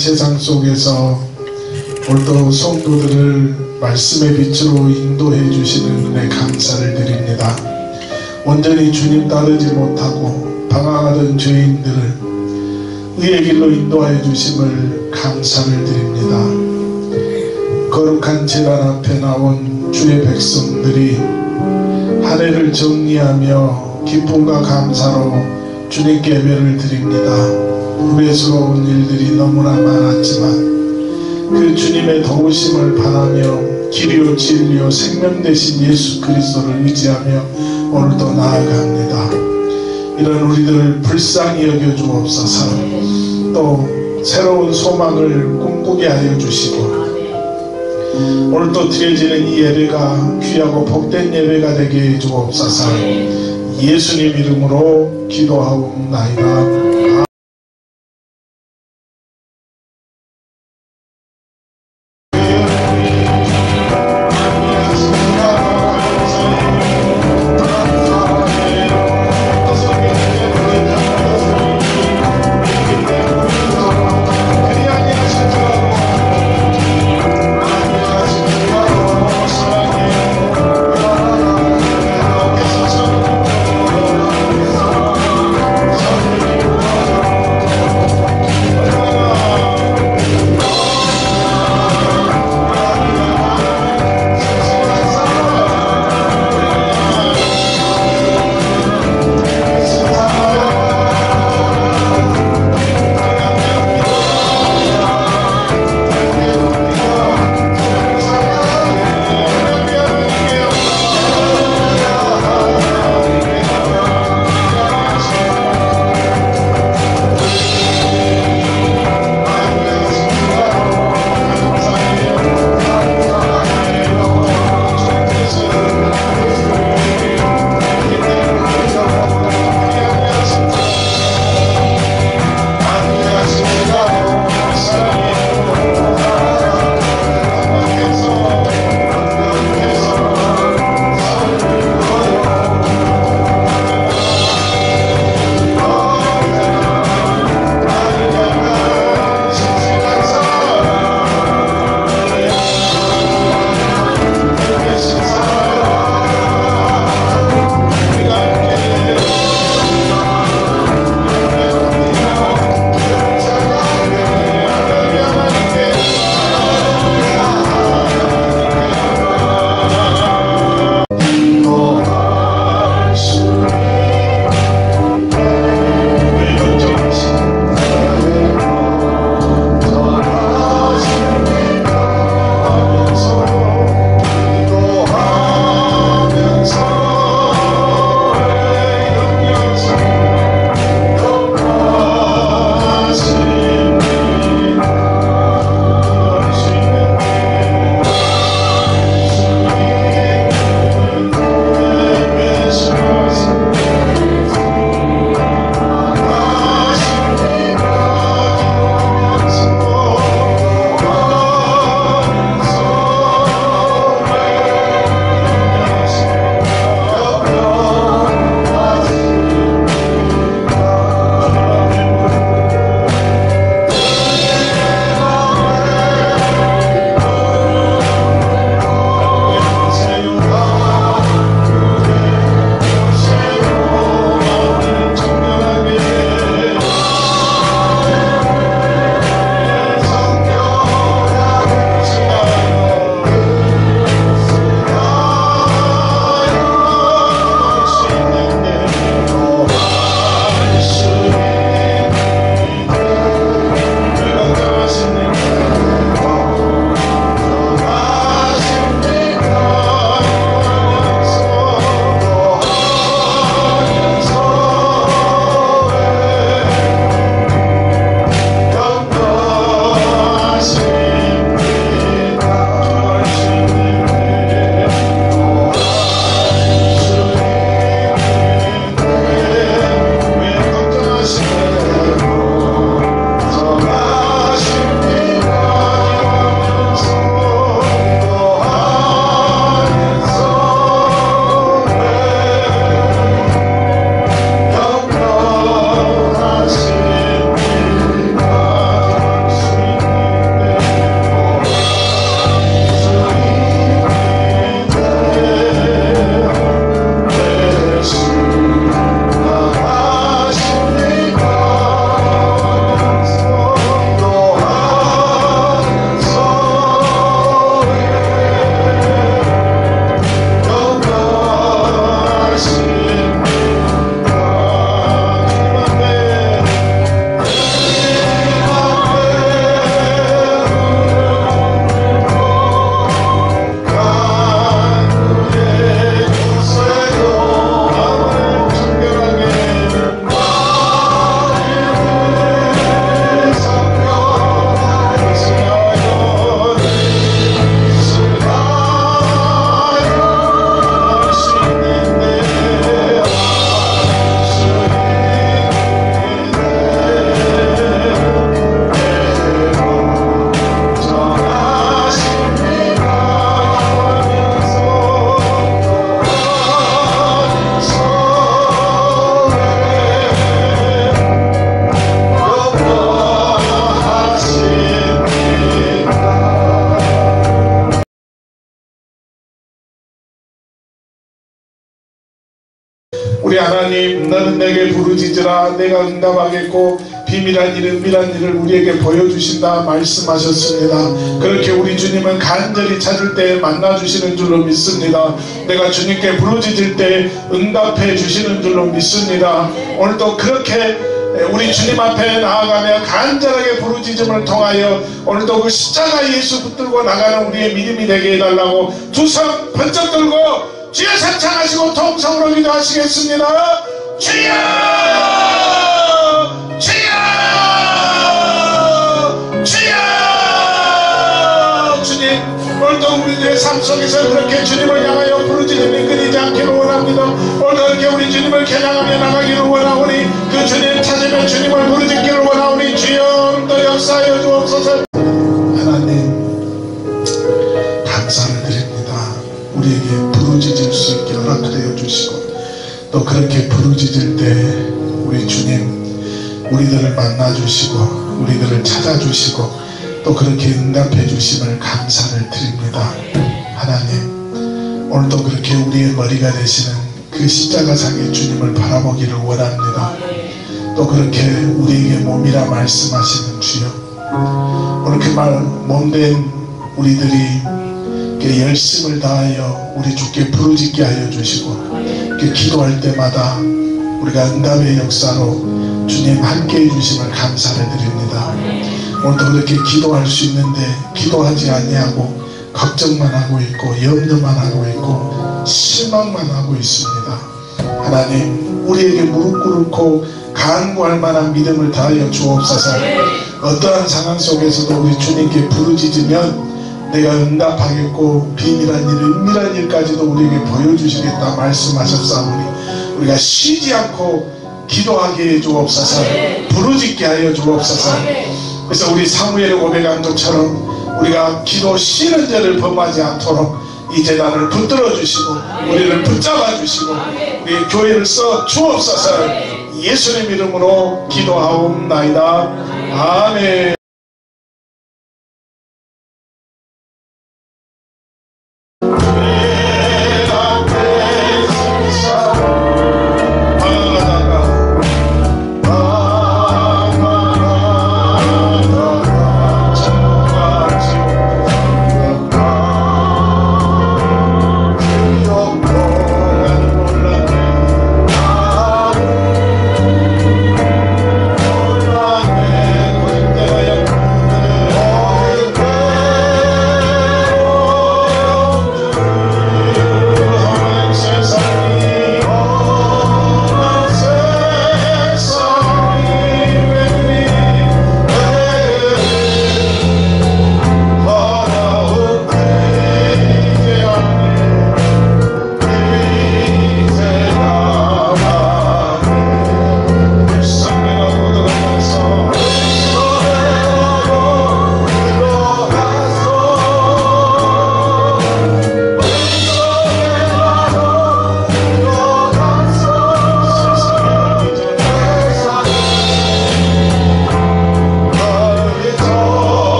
세상 속에서 오늘도 성도들을 말씀의 빛으로 인도해 주시는 은혜 감사를 드립니다. 온전히 주님 따르지 못하고 방황하던 죄인들을 의의 길로 인도하여 주심을 감사를 드립니다. 거룩한 제단 앞에 나온 주의 백성들이 한 해를 정리하며 기쁨과 감사로 주님께 예배를 드립니다. 후회스러운 일들이 너무나 많았지만 그 주님의 도우심을 바라며 길이요 진리요 생명 되신 예수 그리스도를 의지하며 오늘도 나아갑니다. 이런 우리들을 불쌍히 여겨 주옵소서. 또 새로운 소망을 꿈꾸게 하여 주시고 오늘도 드려지는 이 예배가 귀하고 복된 예배가 되게 해 주옵소서. 예수님 이름으로 기도하옵나이다. 우리 하나님, 너는 내게 부르짖으라 내가 응답하겠고 비밀한 일 은밀한 일을 우리에게 보여주신다 말씀하셨습니다. 그렇게 우리 주님은 간절히 찾을 때 만나주시는 줄로 믿습니다. 내가 주님께 부르짖을 때 응답해 주시는 줄로 믿습니다. 오늘도 그렇게 우리 주님 앞에 나아가며 간절하게 부르짖음을 통하여 오늘도 그 십자가 예수 붙들고 나가는 우리의 믿음이 되게 해달라고 두 손 번쩍 들고 주여 찬양하시고 통성으로 기도하시겠습니다. 주여! 주여! 주여! 주님, 오늘도 우리들의 삶 속에서 그렇게 주님을 향하여 부르짖음이 끊이지 않기를 원합니다. 오늘도 그렇게 우리 주님을 겨냥하며 나가기를 원하오니 그 주님을 찾으며 주님을 부르짖기를 원하오니 주여 또 역사하여 주옵소서. 하나님, 감사를 드립니다. 우리에게 부르짖을 수 있게 허락하여 주시고 또 그렇게 부르짖을 때 우리 주님 우리들을 만나주시고 우리들을 찾아주시고 또 그렇게 응답해 주심을 감사를 드립니다. 하나님, 오늘도 그렇게 우리의 머리가 되시는 그 십자가상의 주님을 바라보기를 원합니다. 또 그렇게 우리에게 몸이라 말씀하시는 주여, 오늘 그 말 몸된 우리들이 열심을 다하여 우리 주께 부르짖게 하여 주시고 기도할 때마다 우리가 응답의 역사로 주님 함께 해주심을 감사를 드립니다. 오늘도 그렇게 기도할 수 있는데 기도하지 아니하고 걱정만 하고 있고 염려만 하고 있고 실망만 하고 있습니다. 하나님, 우리에게 무릎 꿇고 간구할 만한 믿음을 다하여 주옵소서. 어떠한 상황 속에서도 우리 주님께 부르짖으면 내가 응답하겠고 비밀한 일 은밀한 일까지도 우리에게 보여주시겠다 말씀하셨사오니 우리가 쉬지 않고 기도하게 해 주옵소서. 부르짖게 하여 주옵소서. 그래서 우리 사무엘의 고백한 것처럼 우리가 기도 쉬는 죄를 범하지 않도록 이 재단을 붙들어 주시고 우리를 붙잡아 주시고 우리 교회를 써 주옵소서. 예수님 이름으로 기도하옵나이다. 아멘.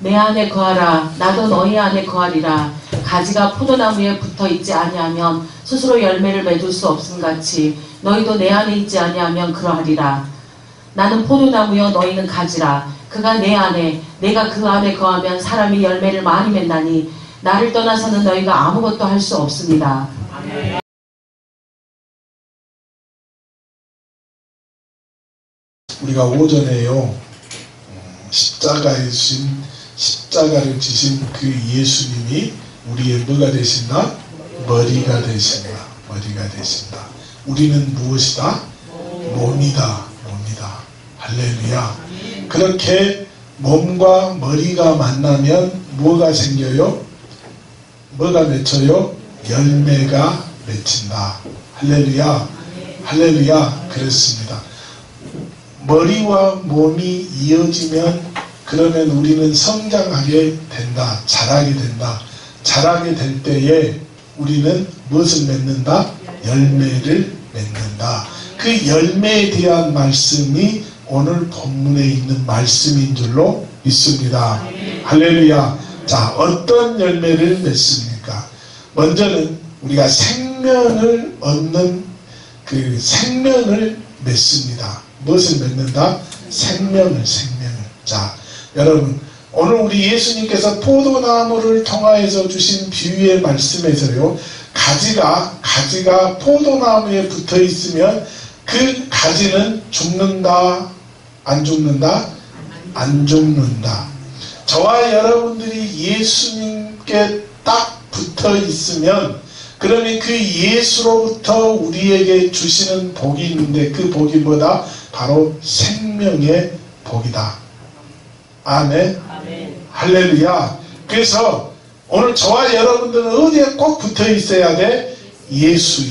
내 안에 거하라. 나도 너희 안에 거하리라. 가지가 포도나무에 붙어 있지 아니하면 스스로 열매를 맺을 수 없음같이 너희도 내 안에 있지 아니하면 그러하리라. 나는 포도나무여 너희는 가지라. 그가 내 안에 내가 그 안에 거하면 사람이 열매를 많이 맺나니 나를 떠나서는 너희가 아무것도 할 수 없습니다. 우리가 오전에요 십자가를 지신 그 예수님이 우리의 뭐가 되신다? 머리가 되신다. 머리가 되신다. 우리는 무엇이다? 몸이다. 할렐루야. 그렇게 몸과 머리가 만나면 뭐가 생겨요? 뭐가 맺혀요? 열매가 맺힌다. 할렐루야. 할렐루야. 그렇습니다. 머리와 몸이 이어지면 그러면 우리는 성장하게 된다. 자라게 된다. 자라게 될 때에 우리는 무엇을 맺는다? 열매를 맺는다. 그 열매에 대한 말씀이 오늘 본문에 있는 말씀인 줄로 믿습니다. 할렐루야. 자, 어떤 열매를 맺습니까? 먼저는 우리가 생명을 얻는 그 생명을 맺습니다. 무엇을 맺는다? 생명을. 자, 여러분, 오늘 우리 예수님께서 포도나무를 통하여서 주신 비유의 말씀에서요, 가지가 포도나무에 붙어 있으면 그 가지는 죽는다, 안 죽는다? 안 죽는다. 저와 여러분들이 예수님께 딱 붙어 있으면 그러면 그 예수로부터 우리에게 주시는 복이 있는데 그 복이 뭐다? 바로 생명의 복이다. 아멘. 할렐루야. 그래서 오늘 저와 여러분들은 어디에 꼭 붙어 있어야 돼? 예수.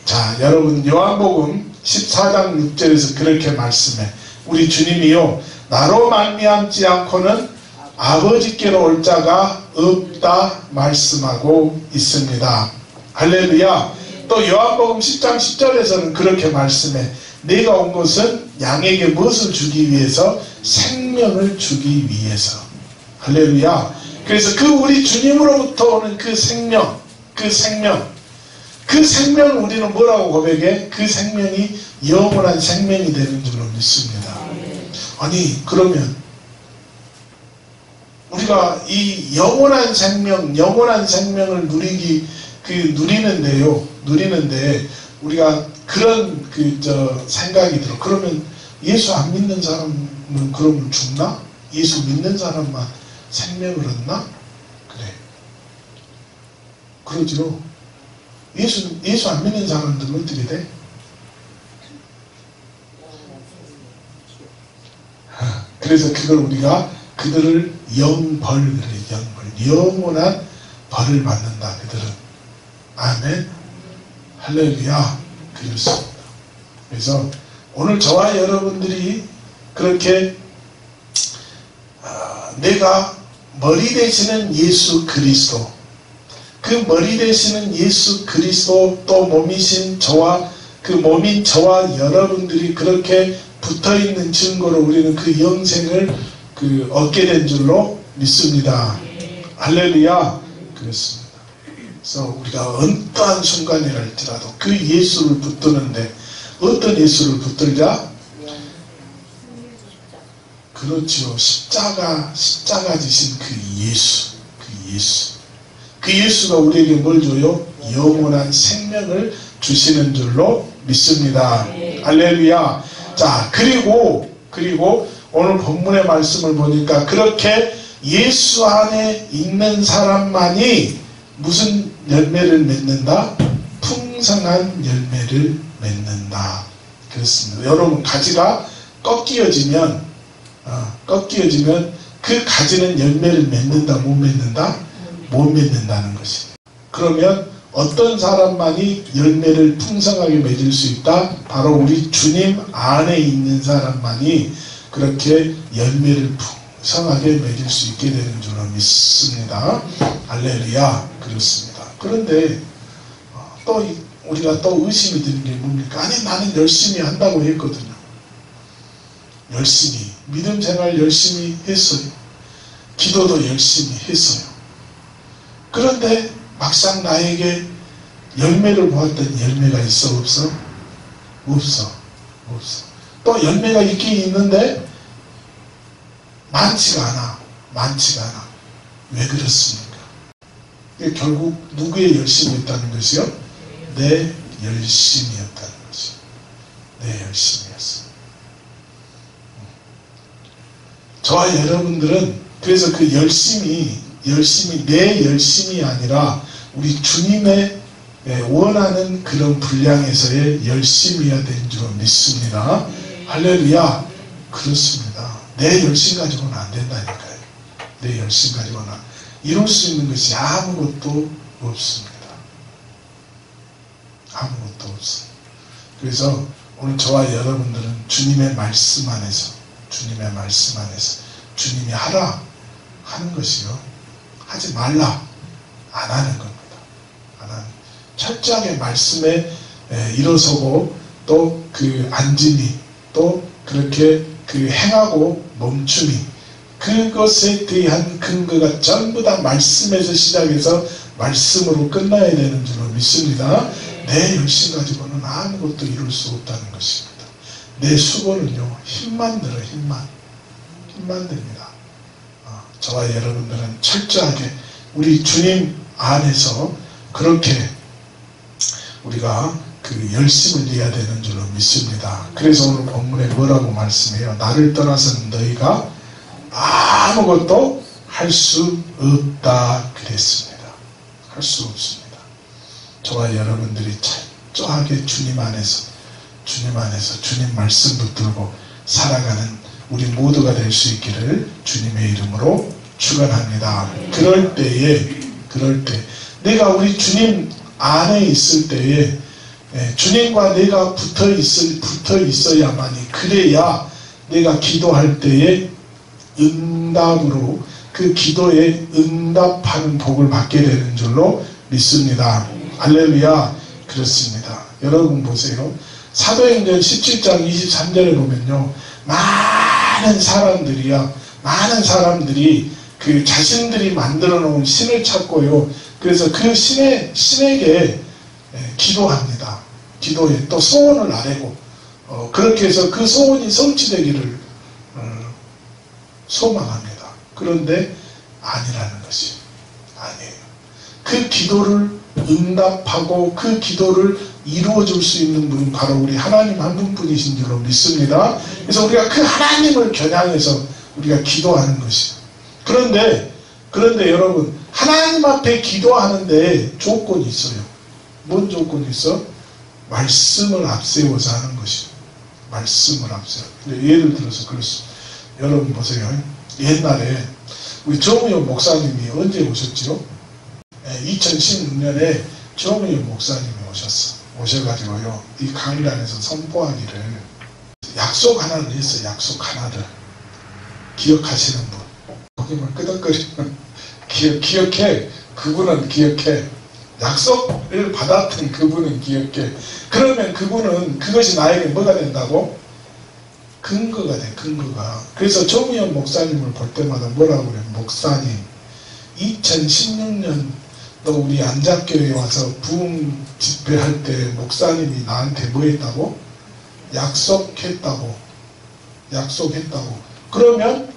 자, 여러분 요한복음 14장 6절에서 그렇게 말씀해. 우리 주님이요, 나로 말미암지 않고는 아버지께로 올 자가 없다 말씀하고 있습니다. 할렐루야. 또 요한복음 10장 10절에서는 그렇게 말씀해. 내가 온 것은 양에게 무엇을 주기 위해서? 생명을 주기 위해서. 할렐루야. 그래서 그 우리 주님으로부터 오는 그 생명을 우리는 뭐라고 고백해? 그 생명이 영원한 생명이 되는 줄로 믿습니다. 아니, 그러면 우리가 이 영원한 생명을 누리는데 우리가 그런 생각이 들어. 그러면 예수 안 믿는 사람은 그러면 죽나? 예수 믿는 사람만 생명을 얻나? 그래. 그러죠. 예수 안 믿는 사람들은 어떻게 돼? 그래서 그걸 우리가 그들을 영벌. 영원한 벌을 받는다. 그들은. 아멘. 할렐루야. 그렇습니다. 그래서 오늘 저와 여러분들이 그렇게 내가 머리 되시는 예수 그리스도, 그 머리 되시는 예수 그리스도, 또 몸이신 저와 그 몸인 저와 여러분들이 그렇게 붙어있는 증거로 우리는 그 영생을 얻게 된 줄로 믿습니다. 할렐루야. 그렇습니다. 그래서 우리가 어떠한 순간이랄지라도 그 예수를 붙드는데 어떤 예수를 붙들자? 그렇죠. 십자가 지신 그 예수. 그 예수가 우리에게 뭘 줘요? 영원한 생명을 주시는 줄로 믿습니다. 할렐루야. 자, 그리고 오늘 본문의 말씀을 보니까 그렇게 예수 안에 있는 사람만이 무슨 열매를 맺는다? 풍성한 열매를 맺는다. 그렇습니다. 여러분, 가지가 꺾여지면 그 가지는 열매를 맺는다, 못 맺는다? 못 맺는다는 것입니다. 그러면 어떤 사람만이 열매를 풍성하게 맺을 수 있다? 바로 우리 주님 안에 있는 사람만이 그렇게 열매를 풍성하게 맺을 수 있게 되는 줄로 믿습니다. 할렐루야. 그렇습니다. 그런데 또 우리가 또 의심이 드는 게 뭡니까? 아니, 나는 열심히 한다고 했거든요. 열심히 믿음 생활 열심히 했어요. 기도도 열심히 했어요. 그런데 막상 나에게 열매를 보았더니 열매가 있어 없어? 없어. 또 열매가 있긴 있는데 많지가 않아. 왜 그렇습니까? 결국 누구의 열심이었다는 것이요? 내 열심이었다는 것이요. 내 열심이었어. 저와 여러분들은 그래서 그 열심이 내 열심이 아니라 우리 주님의 원하는 그런 분량에서의 열심이어야 되는 줄 믿습니다. 할렐루야. 그렇습니다. 내 열심 가지고는 안 된다니까요. 내 열심 가지고는 이룰 수 있는 것이 아무것도 없습니다. 아무것도 없습니다. 그래서 오늘 저와 여러분들은 주님의 말씀 안에서 주님이 하라 하는 것이요, 하지 말라 안 하는 겁니다. 안 하는. 철저하게 말씀에 일어서고 또 그 안짐이 또 그렇게 그 행하고 멈춤이, 그것에 대한 근거가 전부 다 말씀에서 시작해서 말씀으로 끝나야 되는 줄로 믿습니다. 내 열심 가지고는 아무것도 이룰 수 없다는 것입니다. 내 수고는요, 힘만 들어. 힘만 듭니다. 저와 여러분들은 철저하게 우리 주님 안에서 그렇게 우리가 그 열심을 내야 되는 줄로 믿습니다. 그래서 오늘 본문에 뭐라고 말씀해요? 나를 떠나서는 너희가 아무것도 할 수 없다 그랬습니다. 할 수 없습니다. 저와 여러분들이 철저하게 주님 안에서 주님 말씀 붙들고 살아가는 우리 모두가 될 수 있기를 주님의 이름으로 축원합니다. 그럴 때 내가 우리 주님 안에 있을 때에 주님과 내가 붙어 있어야만이, 그래야 내가 기도할 때에 응답으로 그 기도에 응답하는 복을 받게 되는 줄로 믿습니다. 할렐루야. 그렇습니다. 여러분 보세요. 사도행전 17장 23절에 보면요, 많은 사람들이 그 자신들이 만들어 놓은 신을 찾고요, 그래서 그 신에게 기도합니다. 기도에 또 소원을 아뢰고 그렇게 해서 그 소원이 성취되기를 소망합니다. 그런데 아니라는 것이 아니에요. 그 기도를 응답하고 그 기도를 이루어줄 수 있는 분은 바로 우리 하나님 한 분뿐이신 줄로 믿습니다. 그래서 우리가 그 하나님을 겨냥해서 우리가 기도하는 것이에요. 그런데 여러분, 하나님 앞에 기도하는데 조건이 있어요. 뭔 조건이 있어? 말씀을 앞세워서 하는 것이에요. 말씀을 앞세워. 예를 들어서 그렇습니다. 여러분 보세요. 옛날에 우리 정우영 목사님이 언제 오셨죠? 2016년에 정우영 목사님이 오셔가지고요, 이 강의란에서 선포하기를 약속 하나를 했어요. 약속 하나를. 기억하시는 분? 거기만 끄덕거리면 기억해. 그분은 기억해. 약속을 받았던 그분은 기억해. 그러면 그분은 그것이 나에게 뭐가 된다고? 근거가 돼. 근거가. 그래서 정우영 목사님을 볼 때마다 뭐라고 그래요? 목사님, 2016년 너 우리 안작교회에 와서 부흥 집회할 때 목사님이 나한테 뭐 했다고? 약속했다고. 그러면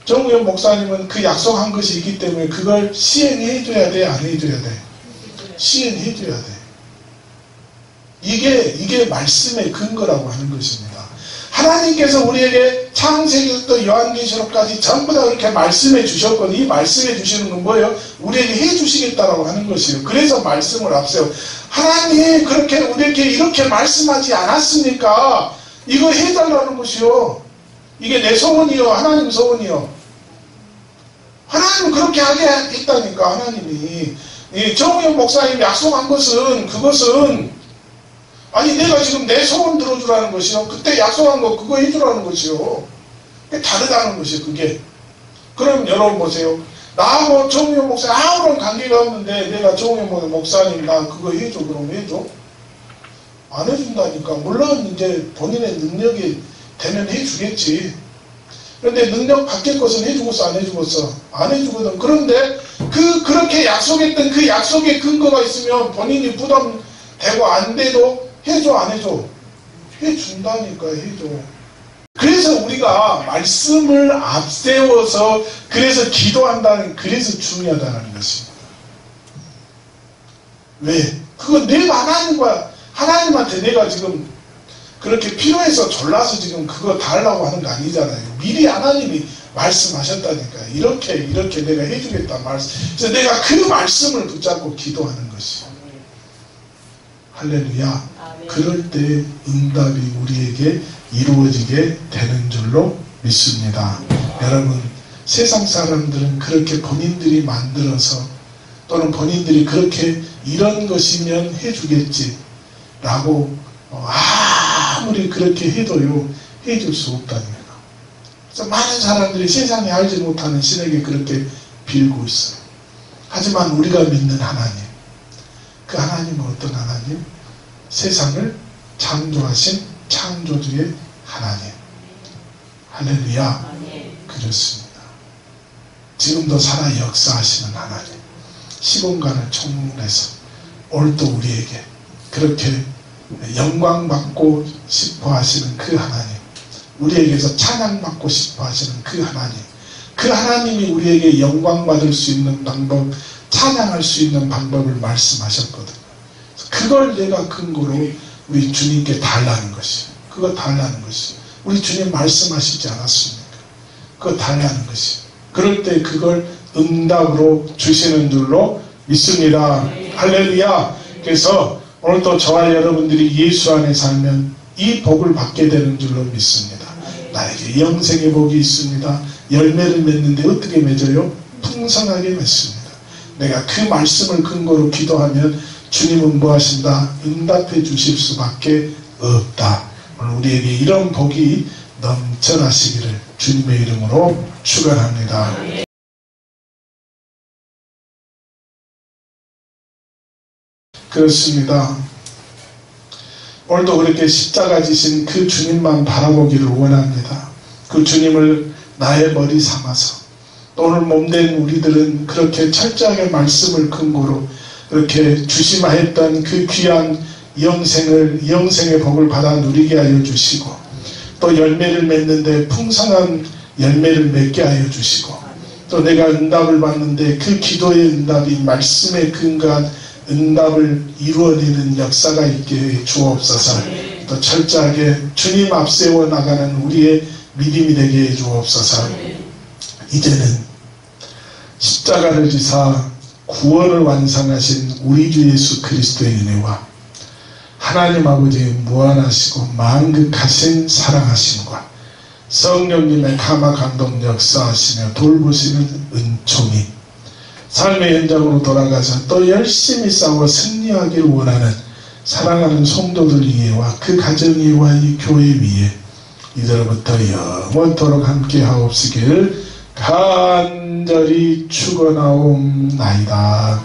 정우영 목사님은 그 약속한 것이 있기 때문에 그걸 시행해줘야 돼? 안 해줘야 돼? 시행해줘야 돼. 이게 말씀의 근거라고 하는 것입니다. 하나님께서 우리에게 창세기부터 요한계시록까지 전부 다 그렇게 말씀해 주셨거든요. 이 말씀해 주시는 건 뭐예요? 우리에게 해 주시겠다라고 하는 것이에요. 그래서 말씀을 앞세워. 하나님 그렇게 우리에게 이렇게 말씀하지 않았습니까? 이거 해달라는 것이요. 이게 내 소원이요, 하나님 소원이요. 하나님은 그렇게 하게 했다니까. 하나님이 정우영 목사님이 약속한 그것은 아니 내가 지금 내 소원 들어주라는 것이요, 그때 약속한 거 그거 해주라는 것이요. 그게 다르다는 것이요. 그게. 그럼 여러분 보세요. 나하고 정우영 목사님 아무런 관계가 없는데 내가 정우영 목사님 나 그거 해줘, 그럼 해줘? 안 해준다니까. 물론 이제 본인의 능력이 되면 해주겠지. 그런데 능력 받길 것은 해주겠어, 안 해주겠어? 안 해주거든. 그런데 그렇게 약속했던 그 약속의 근거가 있으면 본인이 부담되고 안 돼도 해줘, 안 해줘? 해준다니까, 해줘. 그래서 우리가 말씀을 앞세워서 그래서 기도한다는, 그래서 중요하다는 것입니다. 왜? 그건 내가 하나님한테 내가 지금 그렇게 필요해서 졸라서 지금 그거 다 하려고 하는 거 아니잖아요. 미리 하나님이 말씀하셨다니까. 이렇게 내가 해주겠다 말씀. 그래서 내가 그 말씀을 붙잡고 기도하는 것이. 할렐루야. 아멘. 그럴 때 응답이 우리에게 이루어지게 되는 줄로 믿습니다. 여러분, 세상 사람들은 그렇게 본인들이 만들어서 또는 본인들이 그렇게 이런 것이면 해주겠지 라고 아무리 그렇게 해도요, 해줄 수 없다는 거예요. 그래서 많은 사람들이 세상에 알지 못하는 신에게 그렇게 빌고 있어요. 하지만 우리가 믿는 하나님, 그 하나님은 어떤 하나님? 세상을 창조하신 창조주의 하나님. 할렐루야. 그렇습니다. 지금도 살아 역사하시는 하나님, 시공간을 총론해서 오늘도 우리에게 그렇게 영광받고 싶어 하시는 그 하나님, 우리에게서 찬양받고 싶어 하시는 그 하나님, 그 하나님이 우리에게 영광받을 수 있는 방법, 찬양할 수 있는 방법을 말씀하셨거든요. 그걸 내가 근거로 우리 주님께 달라는 것이, 그거 달라는 것이, 우리 주님 말씀하시지 않았습니까? 그거 달라는 것이. 그럴 때 그걸 응답으로 주시는 줄로 믿습니다. 할렐루야. 그래서 오늘도 저와 여러분들이 예수 안에 살면 이 복을 받게 되는 줄로 믿습니다. 나에게 영생의 복이 있습니다. 열매를 맺는데 어떻게 맺어요? 풍성하게 맺습니다. 내가 그 말씀을 근거로 기도하면 주님은 뭐 하신다? 응답해 주실 수밖에 없다. 오늘 우리에게 이런 복이 넘쳐나시기를 주님의 이름으로 축원합니다. 그렇습니다. 오늘도 그렇게 십자가 지신 그 주님만 바라보기를 원합니다. 그 주님을 나의 머리 삼아서 또 오늘 몸된 우리들은 그렇게 철저하게 말씀을 근거로 그렇게 주심하였던 그 귀한 영생의 복을 받아 누리게 하여 주시고 또 열매를 맺는데 풍성한 열매를 맺게 하여 주시고 또 내가 응답을 받는데 그 기도의 응답이 말씀에 근거한 응답을 이루어내는 역사가 있게 해 주옵소서. 또 철저하게 주님 앞세워 나가는 우리의 믿음이 되게 해 주옵소서. 이제는 십자가를 지사 구원을 완성하신 우리 주 예수 그리스도의 은혜와 하나님 아버지의 무한하시고 만극하신 사랑하심과 성령님의 감화 감동 역사하시며 돌보시는 은총이 삶의 현장으로 돌아가서 또 열심히 싸워 승리하기를 원하는 사랑하는 성도들 위에와 그 가정 위에와 이 교회 위에 이제부터 영원토록 함께 하옵시기를 간절히 축원하옵나이다.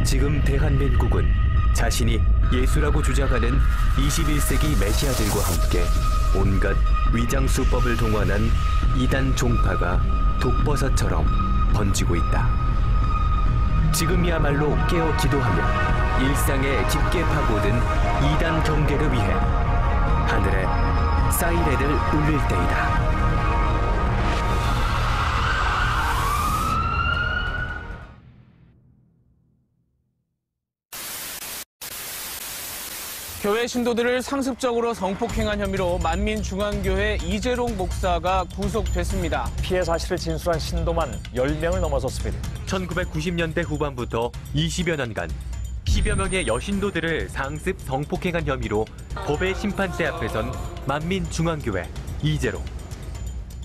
지금 대한민국은 자신이 예수라고 주장하는 21세기 메시아들과 함께 온갖 위장수법을 동원한 이단 종파가 독버섯처럼 번지고 있다. 지금이야말로 깨어 기도하며 일상에 깊게 파고든 이단 경계를 위해 하늘에 사이렌을 울릴 때이다. 교회 신도들을 상습적으로 성폭행한 혐의로 만민중앙교회 이재롱 목사가 구속됐습니다. 피해 사실을 진술한 신도만 10명을 넘어섰습니다. 1990년대 후반부터 20여 년간 10여 명의 여신도들을 상습 성폭행한 혐의로 법의 심판대 앞에 선 만민중앙교회 이재롱.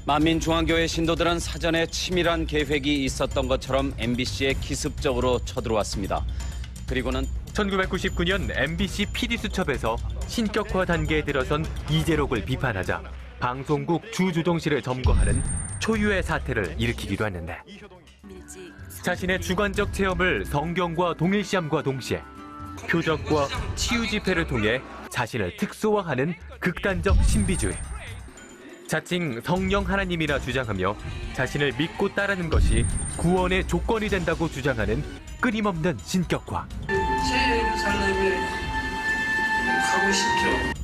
만민중앙교회 신도들은 사전에 치밀한 계획이 있었던 것처럼 MBC에 기습적으로 쳐들어왔습니다. 그리고는 1999년 MBC PD수첩에서 신격화 단계에 들어선 이재록을 비판하자 방송국 주조정실을 점거하는 초유의 사태를 일으키기도 했는데, 자신의 주관적 체험을 성경과 동일시함과 동시에 표적과 치유 집회를 통해 자신을 특수화하는 극단적 신비주의. 자칭 성령 하나님이라 주장하며 자신을 믿고 따르는 것이 구원의 조건이 된다고 주장하는 끊임없는 신격화. 새 예루살렘에 가고 싶죠.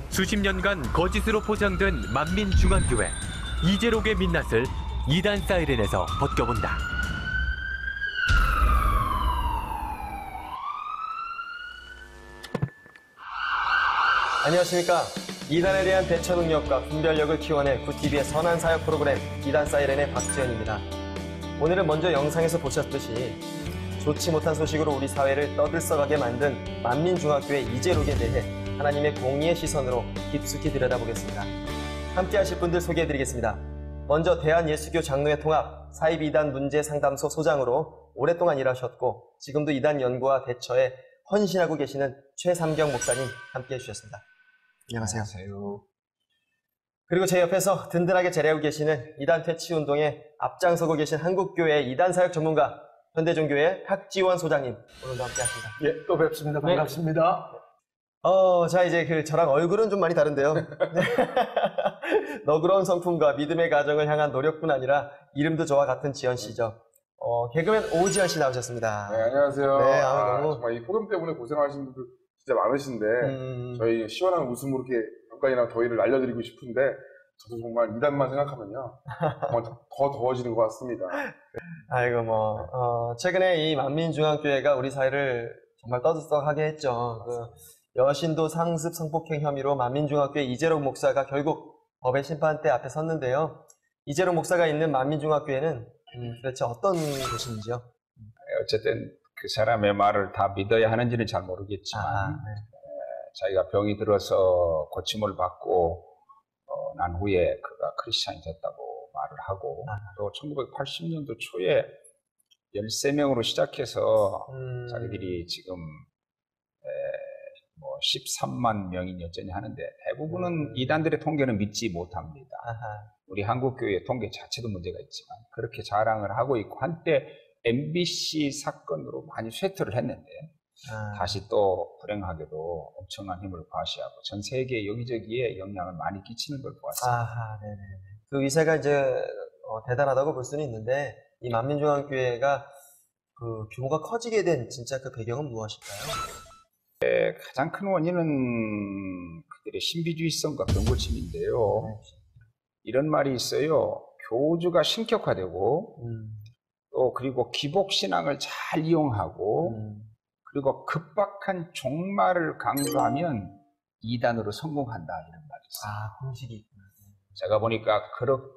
수십 년간 거짓으로 포장된 만민중앙교회 이재록의 민낯을 이단 사이렌에서 벗겨본다. 안녕하십니까. 이단에 대한 대처 능력과 분별력을 키워낸 구TV의 선한 사역 프로그램 이단 사이렌의 박지현입니다. 오늘은 먼저 영상에서 보셨듯이 좋지 못한 소식으로 우리 사회를 떠들썩하게 만든 만민중앙교회 이재록에 대해 하나님의 공의의 시선으로 깊숙이 들여다보겠습니다. 함께 하실 분들 소개해드리겠습니다. 먼저 대한예수교 장로회 통합 사입이단 문제상담소 소장으로 오랫동안 일하셨고 지금도 이단 연구와 대처에 헌신하고 계시는 최삼경 목사님 함께해 주셨습니다. 안녕하세요. 그리고 제 옆에서 든든하게 자리하고 계시는 이단 퇴치운동에 앞장서고 계신 한국교회 이단 사역 전문가 현대종교회 탁지원 소장님 오늘도 함께하십니다. 예, 또 뵙습니다. 반갑습니다. 자 이제 저랑 얼굴은 좀 많이 다른데요. 너그러운 성품과 믿음의 가정을 향한 노력뿐 아니라 이름도 저와 같은 지현 씨죠. 개그맨 오지현 씨 나오셨습니다. 네, 안녕하세요. 네, 너무... 정말 이 폭염 때문에 고생하시는 분들 진짜 많으신데 저희 시원한 웃음으로 이렇게 잠깐이나 더위를 날려드리고 싶은데 저도 정말 이단만 생각하면요 정말 더 더워지는 것 같습니다. 아이고 최근에 이 만민중앙교회가 우리 사회를 정말 떠들썩하게 했죠. 여신도 상습 성폭행 혐의로 만민중앙교회 이재록 목사가 결국 법의 심판대 앞에 섰는데요. 이재록 목사가 있는 만민중앙교회는 도대체 어떤 곳인지요? 어쨌든 그 사람의 말을 다 믿어야 하는지는 잘 모르겠지만 자기가 병이 들어서 고침을 받고 난 후에 그가 크리스찬이 됐다고 말을 하고 또 1980년도 초에 13명으로 시작해서 자기들이 지금 13만 명이 여전히 하는데 대부분은 이단들의 통계는 믿지 못합니다. 우리 한국교회 통계 자체도 문제가 있지만 그렇게 자랑을 하고 있고 한때 MBC 사건으로 많이 쇠퇴를 했는데 다시 또 불행하게도 엄청난 힘을 과시하고 전 세계 여기저기에 영향을 많이 끼치는 걸 보았습니다. 네네. 그 위세가 이제 대단하다고 볼 수는 있는데 이 만민중앙교회가 그 규모가 커지게 된 진짜 그 배경은 무엇일까요? 가장 큰 원인은 그들의 신비주의성과 병고침인데요. 이런 말이 있어요. 교주가 신격화되고 또 그리고 기복신앙을 잘 이용하고 그리고 급박한 종말을 강조하면 이단으로 성공한다 이런 말이 있어요. 공식이 있구나. 제가 보니까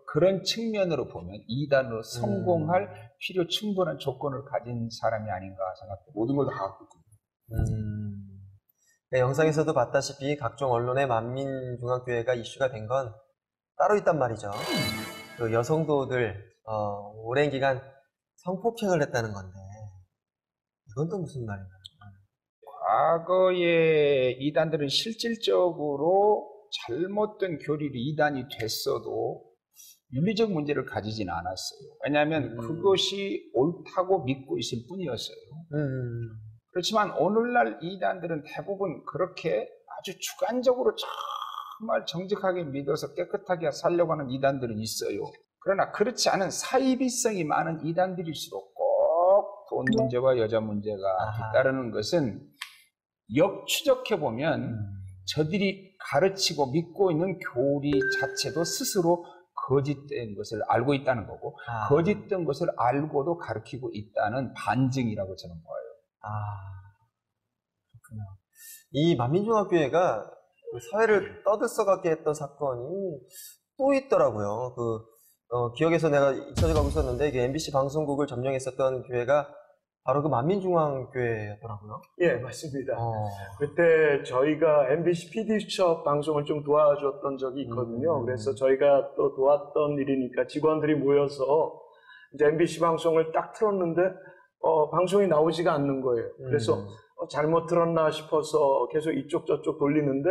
그런 측면으로 보면 이단으로 성공할 필요 충분한 조건을 가진 사람이 아닌가 생각합니다. 모든 걸 다 갖고 있군요. 네, 영상에서도 봤다시피 각종 언론의 만민중앙교회가 이슈가 된 건 따로 있단 말이죠. 그 여성도들 오랜 기간 성폭행을 했다는 건데 이건 또 무슨 말인가요? 과거에 이단들은 실질적으로 잘못된 교리로 이단이 됐어도 윤리적 문제를 가지진 않았어요. 왜냐하면 그것이 옳다고 믿고 있을 뿐이었어요. 그렇지만 오늘날 이단들은 대부분 그렇게 아주 주관적으로 정말 정직하게 믿어서 깨끗하게 살려고 하는 이단들은 있어요. 그러나 그렇지 않은 사이비성이 많은 이단들일수록 꼭 돈 문제와 여자 문제가 뒤따르는 것은 역추적해 보면 저들이 가르치고 믿고 있는 교리 자체도 스스로 거짓된 것을 알고 있다는 거고 거짓된 것을 알고도 가르치고 있다는 반증이라고 저는 봐요. 그렇군요. 이 만민중학교회가 그 사회를 떠들썩하게 했던 사건이 또 있더라고요. 기억에서 내가 잊혀져가고 있었는데 MBC 방송국을 점령했었던 교회가 바로 그 만민중앙교회였더라고요. 예, 맞습니다. 그때 저희가 MBC PD수첩 방송을 좀 도와줬던 적이 있거든요. 그래서 저희가 또 도왔던 일이니까 직원들이 모여서 이제 MBC 방송을 딱 틀었는데 방송이 나오지가 않는 거예요. 그래서 잘못 들었나 싶어서 계속 이쪽 저쪽 돌리는데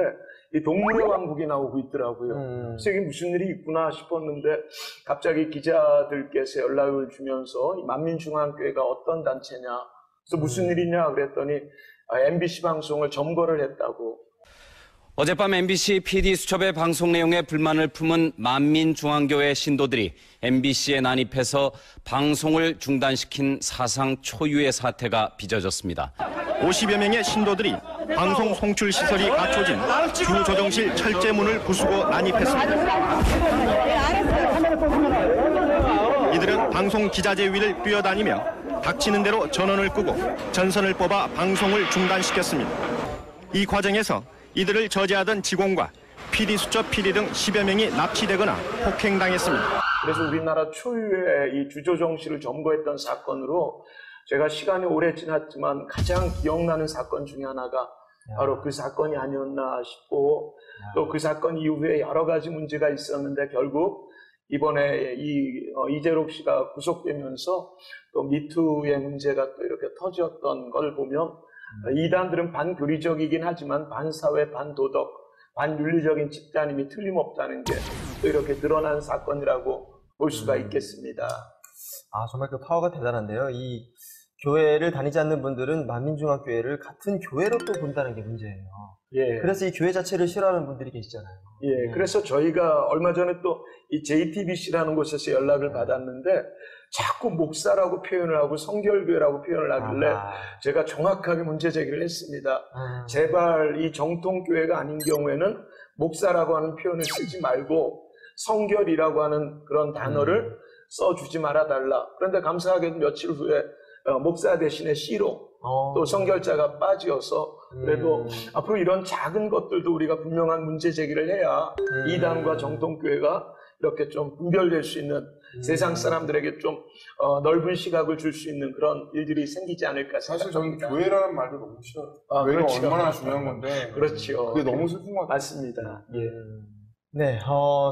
이 동물의 왕국이 나오고 있더라고요. 그래서 이게 무슨 일이 있구나 싶었는데 갑자기 기자들께서 연락을 주면서 이 만민중앙교회가 어떤 단체냐, 그래서 무슨 일이냐 그랬더니 MBC 방송을 점거를 했다고. 어젯밤 MBC PD수첩의 방송 내용에 불만을 품은 만민중앙교회 신도들이 MBC에 난입해서 방송을 중단시킨 사상 초유의 사태가 빚어졌습니다. 50여 명의 신도들이 방송 송출 시설이 갖춰진 주조정실 철제문을 부수고 난입했습니다. 이들은 방송 기자재 위를 뛰어다니며 닥치는 대로 전원을 끄고 전선을 뽑아 방송을 중단시켰습니다. 이 과정에서 이들을 저지하던 직원과 PD수첩 PD 등 10여 명이 납치되거나 폭행당했습니다. 그래서 우리나라 초유의 이 주조정실을 점거했던 사건으로 제가 시간이 오래 지났지만 가장 기억나는 사건 중에 하나가 바로 그 사건이 아니었나 싶고, 또 그 사건 이후에 여러 가지 문제가 있었는데 결국 이번에 이재록 씨가 구속되면서 또 미투의 문제가 또 이렇게 터졌던 걸 보면 이단들은 반교리적이긴 하지만 반사회, 반도덕, 반윤리적인 집단임이 틀림없다는 게 또 이렇게 드러난 사건이라고 볼 수가 있겠습니다. 정말 그 파워가 대단한데요. 이 교회를 다니지 않는 분들은 만민중앙교회를 같은 교회로 또 본다는 게 문제예요. 예. 그래서 이 교회 자체를 싫어하는 분들이 계시잖아요. 예. 그래서 저희가 얼마 전에 또 이 JTBC라는 곳에서 연락을 받았는데 자꾸 목사라고 표현을 하고 성결교회라고 표현을 하길래 제가 정확하게 문제 제기를 했습니다. 제발 이 정통교회가 아닌 경우에는 목사라고 하는 표현을 쓰지 말고 성결이라고 하는 그런 단어를 써주지 말아달라. 그런데 감사하게도 며칠 후에 목사 대신에 C로 또 성결자가 빠지어서 그래도 앞으로 이런 작은 것들도 우리가 분명한 문제 제기를 해야 이단과 정통교회가 이렇게 좀 분별될 수 있는 세상 사람들에게 좀 넓은 시각을 줄 수 있는 그런 일들이 생기지 않을까 생각합니다. 사실 저는 교회라는 말도 너무 싫어요. 교회가 그렇죠. 얼마나 중요한 건데. 그렇죠. 그게 너무 슬픈 것 같아요. 맞습니다. 예. 네,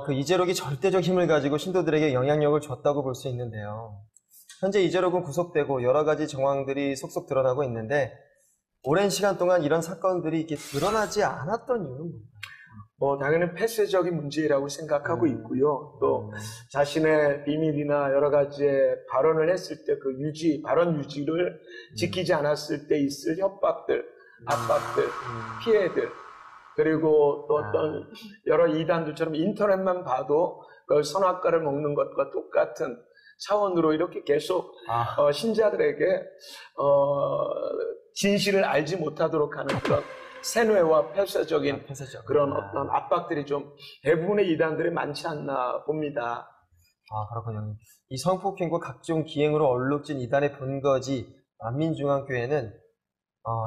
그 이재록이 절대적 힘을 가지고 신도들에게 영향력을 줬다고 볼 수 있는데요. 현재 이재록은 구속되고 여러 가지 정황들이 속속 드러나고 있는데 오랜 시간 동안 이런 사건들이 이렇게 드러나지 않았던 이유는 뭔가요? 당연히 폐쇄적인 문제라고 생각하고 있고요. 또 자신의 비밀이나 여러 가지의 발언을 했을 때 그 발언 유지를 지키지 않았을 때 있을 협박들, 압박들, 피해들, 그리고 또 어떤 여러 이단들처럼 인터넷만 봐도 그걸 선악과를 먹는 것과 똑같은 차원으로 이렇게 계속 신자들에게 진실을 알지 못하도록 하는 그런 세뇌와 폐쇄적인 그런 어떤 압박들이 좀 대부분의 이단들이 많지 않나 봅니다. 그렇군요. 이 성폭행과 각종 기행으로 얼룩진 이단의 본거지 만민중앙교회는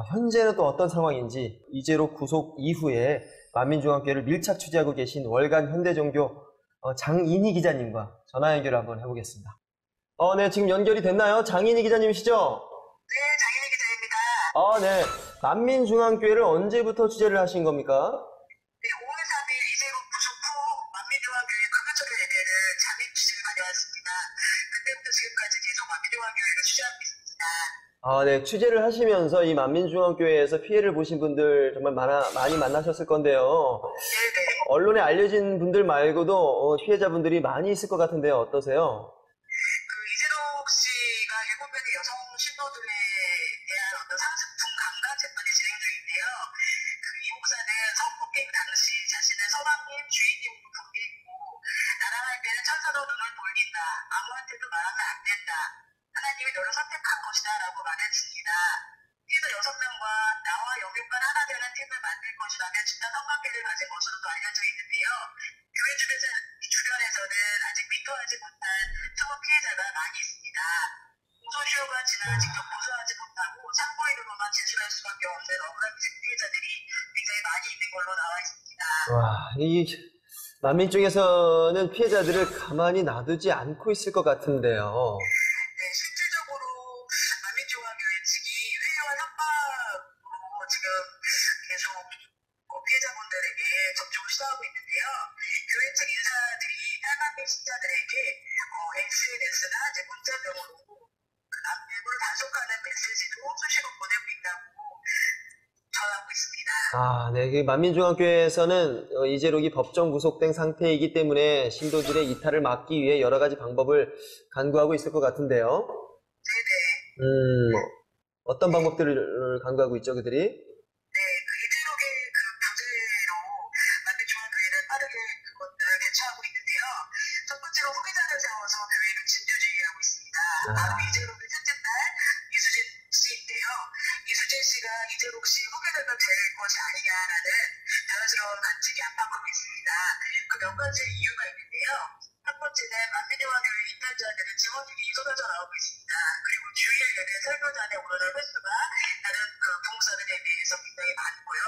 현재는 또 어떤 상황인지 이재록 구속 이후에 만민중앙교회를 밀착 취재하고 계신 월간 현대종교 장인희 기자님과 전화 연결을 한번 해보겠습니다. 네, 지금 연결이 됐나요? 장인희 기자님이시죠? 네, 장인희 기자입니다. 네. 만민중앙교회를 언제부터 취재를 하신 겁니까? 네, 5월 3일 이재록 구속 후 만민중앙교회 크루처를 예대는 잠입 취재를 다녀왔습니다. 그때부터 지금까지 계속 만민중앙교회를 취재하고 있습니다. 네. 취재를 하시면서 이 만민중앙교회에서 피해를 보신 분들 정말 많이 만나셨을 건데요. 네네. 언론에 알려진 분들 말고도 피해자분들이 많이 있을 것 같은데요. 어떠세요? 이재록 씨가 7명의 여성 신도들에 대한 어떤 상습품 감가 재판이 진행 중인데요. 이 목사는 성폭행 당시 자신의 서방님, 주인님으로 부르겠고 나랑 할 때는 천사도 눈을 돌린다. 아무한테도 말하면 안 된다. 하나님이 너를 선택한 것이다라고 말했습니다. 피해자 6명과 나와 영육간 하나 되는 팀을 만들 것이라며 집단 성관계를 가진 것으로도 알려져 있는데요. 교회 주변에서는 아직 믿어하지 못한 성원 피해자가 많이 있습니다. 공소시효가 지나 직접 고소하지 못하고 참고인으로만 진술할 수밖에 없는 억울한 피해자들이 굉장히 많이 있는 걸로 나와 있습니다. 와, 이 만민 쪽에서는 피해자들을 가만히 놔두지 않고 있을 것 같은데요. 네, 실질적으로 만민중앙교회 측이 회유와 협박으로 지금 계속 피해자분들에게 접촉을 시도하고 있는데요. 교회 측 인사들이 탈만민 신자들에게 SNS나 문자 등으로 일부를 단속하는 메시지도 수시로 보내고 있다고 전하고 있습니다. 아, 네. 그 만민중앙교회에서는 이재록이 법정 구속된 상태이기 때문에 신도들의 이탈을 막기 위해 여러 가지 방법을 간구하고 있을 것 같은데요. 네네. 어떤 방법들을 간구하고 있죠, 그들이? 네, 이재록의 부재로 만민중앙교회는 빠르게 그것들을 대처하고 있는데요. 첫 번째로 후계자를 세워서 교회를 진두지휘하고 있습니다. 바로 이재록의 첫째 딸 이수진 씨인데요. 이수진 씨가 이재록 씨 후계자가 될 것이 아니냐라는 자연스러운 관측이 압박하고 있습니다. 그 몇 가지 이유가 있는데요. 첫 번째는 만민중앙교회 이탈자들의 증언들이 쏟아져 나오고 있습니다. 그리고 주일에 열린 설교단에 오르는 횟수가 다른 부목사들에 비해서 굉장히 많고요.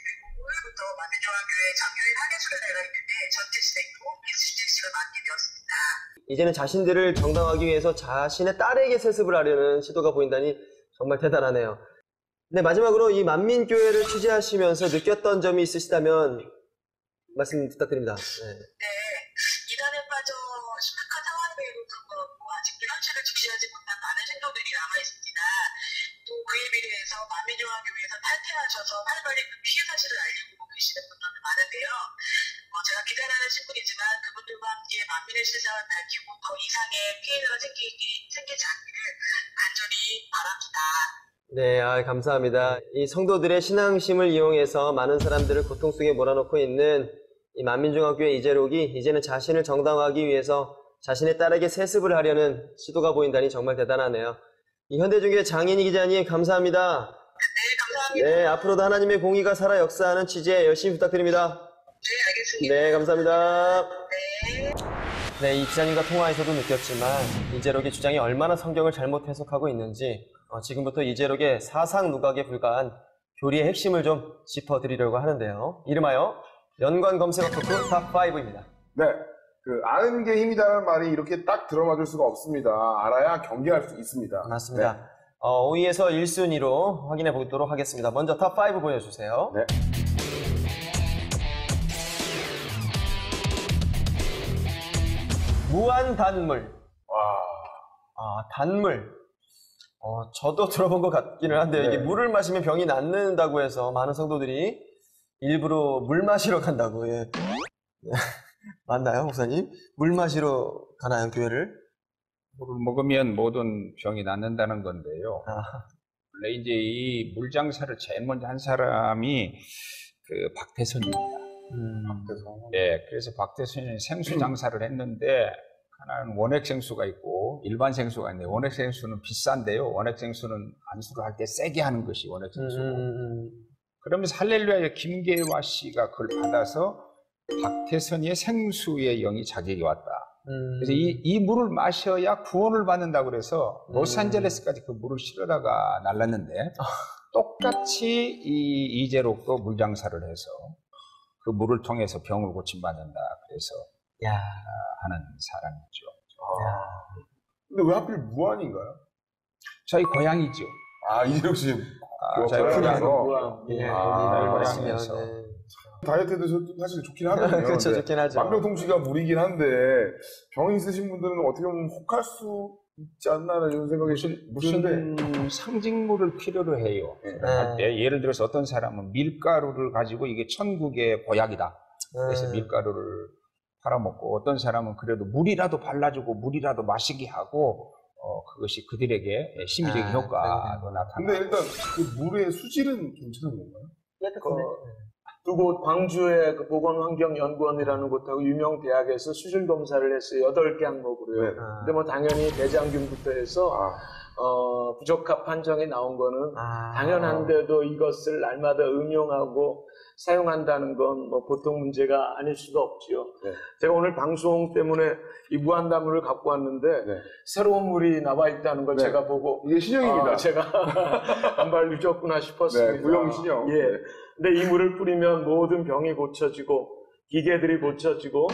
그리고 올해부터 만민중앙교회 장교인 한해 수련회가 있는데 전체 진행도 이수진 씨가 맡게 되었습니다. 이제는 자신들을 정당화하기 위해서 자신의 딸에게 세습을 하려는 시도가 보인다니 정말 대단하네요. 네, 마지막으로 이 만민교회를 취재하시면서 느꼈던 점이 있으시다면 말씀 부탁드립니다. 네, 이단에 빠져 심각한 상황임에도 불구하고 아직도 현실을 직시하지 못한 많은 신도들이 남아있습니다. 또 그에 비례해서 만민중앙교회에서 탈퇴하셔서 활발히 그 피해 사실을 알리고 계시는 분들도 많은데요. 제가 기다리는 신분이지만 그분들과 함께 만민의 실상을 밝히고 더 이상의 피해자가 생기지 않기를 간절히 바랍니다. 네, 감사합니다. 이 성도들의 신앙심을 이용해서 많은 사람들을 고통 속에 몰아넣고 있는 이 만민중앙교회 이재록이 이제는 자신을 정당화하기 위해서 자신의 딸에게 세습을 하려는 시도가 보인다니 정말 대단하네요. 이 현대중교회 장인희 기자님 감사합니다. 네, 감사합니다. 네, 앞으로도 하나님의 공의가 살아 역사하는 취재 열심히 부탁드립니다. 네, 알겠습니다. 네, 감사합니다. 네. 네, 이 기자님과 통화에서도 느꼈지만 이재록의 주장이 얼마나 성경을 잘못 해석하고 있는지 지금부터 이재록의 사상 누각에 불과한 교리의 핵심을 좀 짚어드리려고 하는데요. 이름하여 연관 검색어 토크 탑5입니다. 네, 아는 게 힘이다라는 말이 이렇게 딱 들어맞을 수가 없습니다. 알아야 경계할 수 있습니다. 맞습니다. 네. 5위에서 1순위로 확인해 보도록 하겠습니다. 먼저 탑5 보여주세요. 네. 무한단물. 단물. 저도 들어본 것 같기는 한데요. 이게 물을 마시면 병이 낫는다고 해서 많은 성도들이 일부러 물 마시러 간다고. 예. 맞나요, 목사님? 물 마시러 가나요, 교회를? 물을 먹으면 모든 병이 낫는다는 건데요. 원래 이제 이 물장사를 제일 먼저 한 사람이 박태선입니다. 박태선. 네, 그래서 박태선이 생수 장사를 했는데 하나는 원액 생수가 있고 일반 생수가 있는데 원액 생수는 비싼데요. 원액 생수는 안수를 할 때 세게 하는 것이 원액 생수고. 그러면서 할렐루야의 김계화 씨가 그걸 받아서 박태선의 생수의 영이 자기에게 왔다. 그래서 이 물을 마셔야 구원을 받는다고 그래서 로스앤젤레스까지 그 물을 실어다가 날랐는데 똑같이 이 이재록도 물장사를 해서 그 물을 통해서 병을 고침받는다. 그래서 하는 사람이죠. 근데 왜 하필 무안인가요? 저희 고향이죠. 이재록 씨. 저희 고향에서. 고향에서. 다이어트에도 사실 좋긴 하거든요. 그렇죠, 좋긴 하죠. 만병통치가 물이긴 한데 병이 있으신 분들은 어떻게 보면 혹할 수 있지 않나 이런 생각이 무슨 상징물을 필요로 해요. 할 때 예를 들어서 어떤 사람은 밀가루를 가지고 이게 천국의 보약이다. 그래서 밀가루를 팔아먹고 어떤 사람은 그래도 물이라도 발라주고 물이라도 마시게 하고 그것이 그들에게 심리적인 효과도 나타나고. 근데 일단 그 물의 수질은 괜찮은 건가요? 두 곳 광주의 보건환경연구원이라는 곳하고 유명 대학에서 수질 검사를 했어요. 8개 항목으로요. 근데 당연히 대장균부터 해서 부적합 판정이 나온 거는 당연한데도 이것을 날마다 응용하고 사용한다는 건 뭐 보통 문제가 아닐 수가 없지요. 네. 제가 오늘 방송 때문에 이 무한다물을 갖고 왔는데 네. 새로운 물이 나와 있다는 걸 네. 제가 보고 이게 신형입니다. 제가 한 발 늦었구나 싶었습니다. 네, 구형 신형. 예. 근데 이 물을 뿌리면 모든 병이 고쳐지고 기계들이 고쳐지고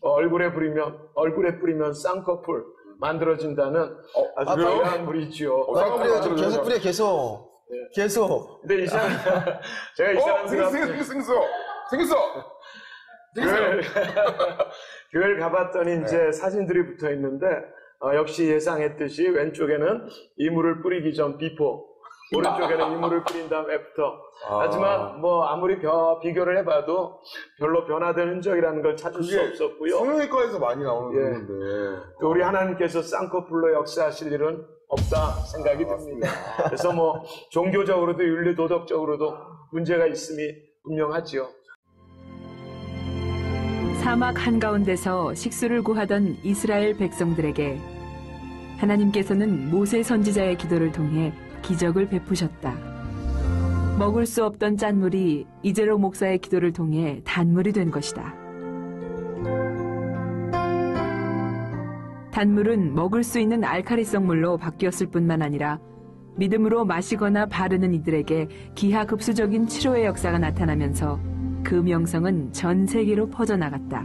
얼굴에 뿌리면 쌍꺼풀 만들어진다는 아주 유명한 물이지요. 계속 뿌려 계속. 계속. 근데 이 사람 제가 이 사람들한테 생겼어. 교회를 가봤더니 이제 사진들이 붙어 있는데 역시 예상했듯이 왼쪽에는 이물을 뿌리기 전 비포, 오른쪽에는 이물을 뿌린 다음 애프터. 하지만 뭐 아무리 비교를 해봐도 별로 변화된 흔적이라는 걸 찾을 수 없었고요. 성형외과에서 많이 나오는 건데. 또 우리 하나님께서 쌍꺼풀로 역사하실 일은 없다 생각이 듭니다. 그래서 뭐 종교적으로도 윤리 도덕적으로도 문제가 있음이 분명하지요. 사막 한가운데서 식수를 구하던 이스라엘 백성들에게 하나님께서는 모세 선지자의 기도를 통해 기적을 베푸셨다. 먹을 수 없던 짠물이 이재로 목사의 기도를 통해 단물이 된 것이다. 단물은 먹을 수 있는 알칼리성 물로 바뀌었을 뿐만 아니라 믿음으로 마시거나 바르는 이들에게 기하급수적인 치료의 역사가 나타나면서 그 명성은 전 세계로 퍼져나갔다.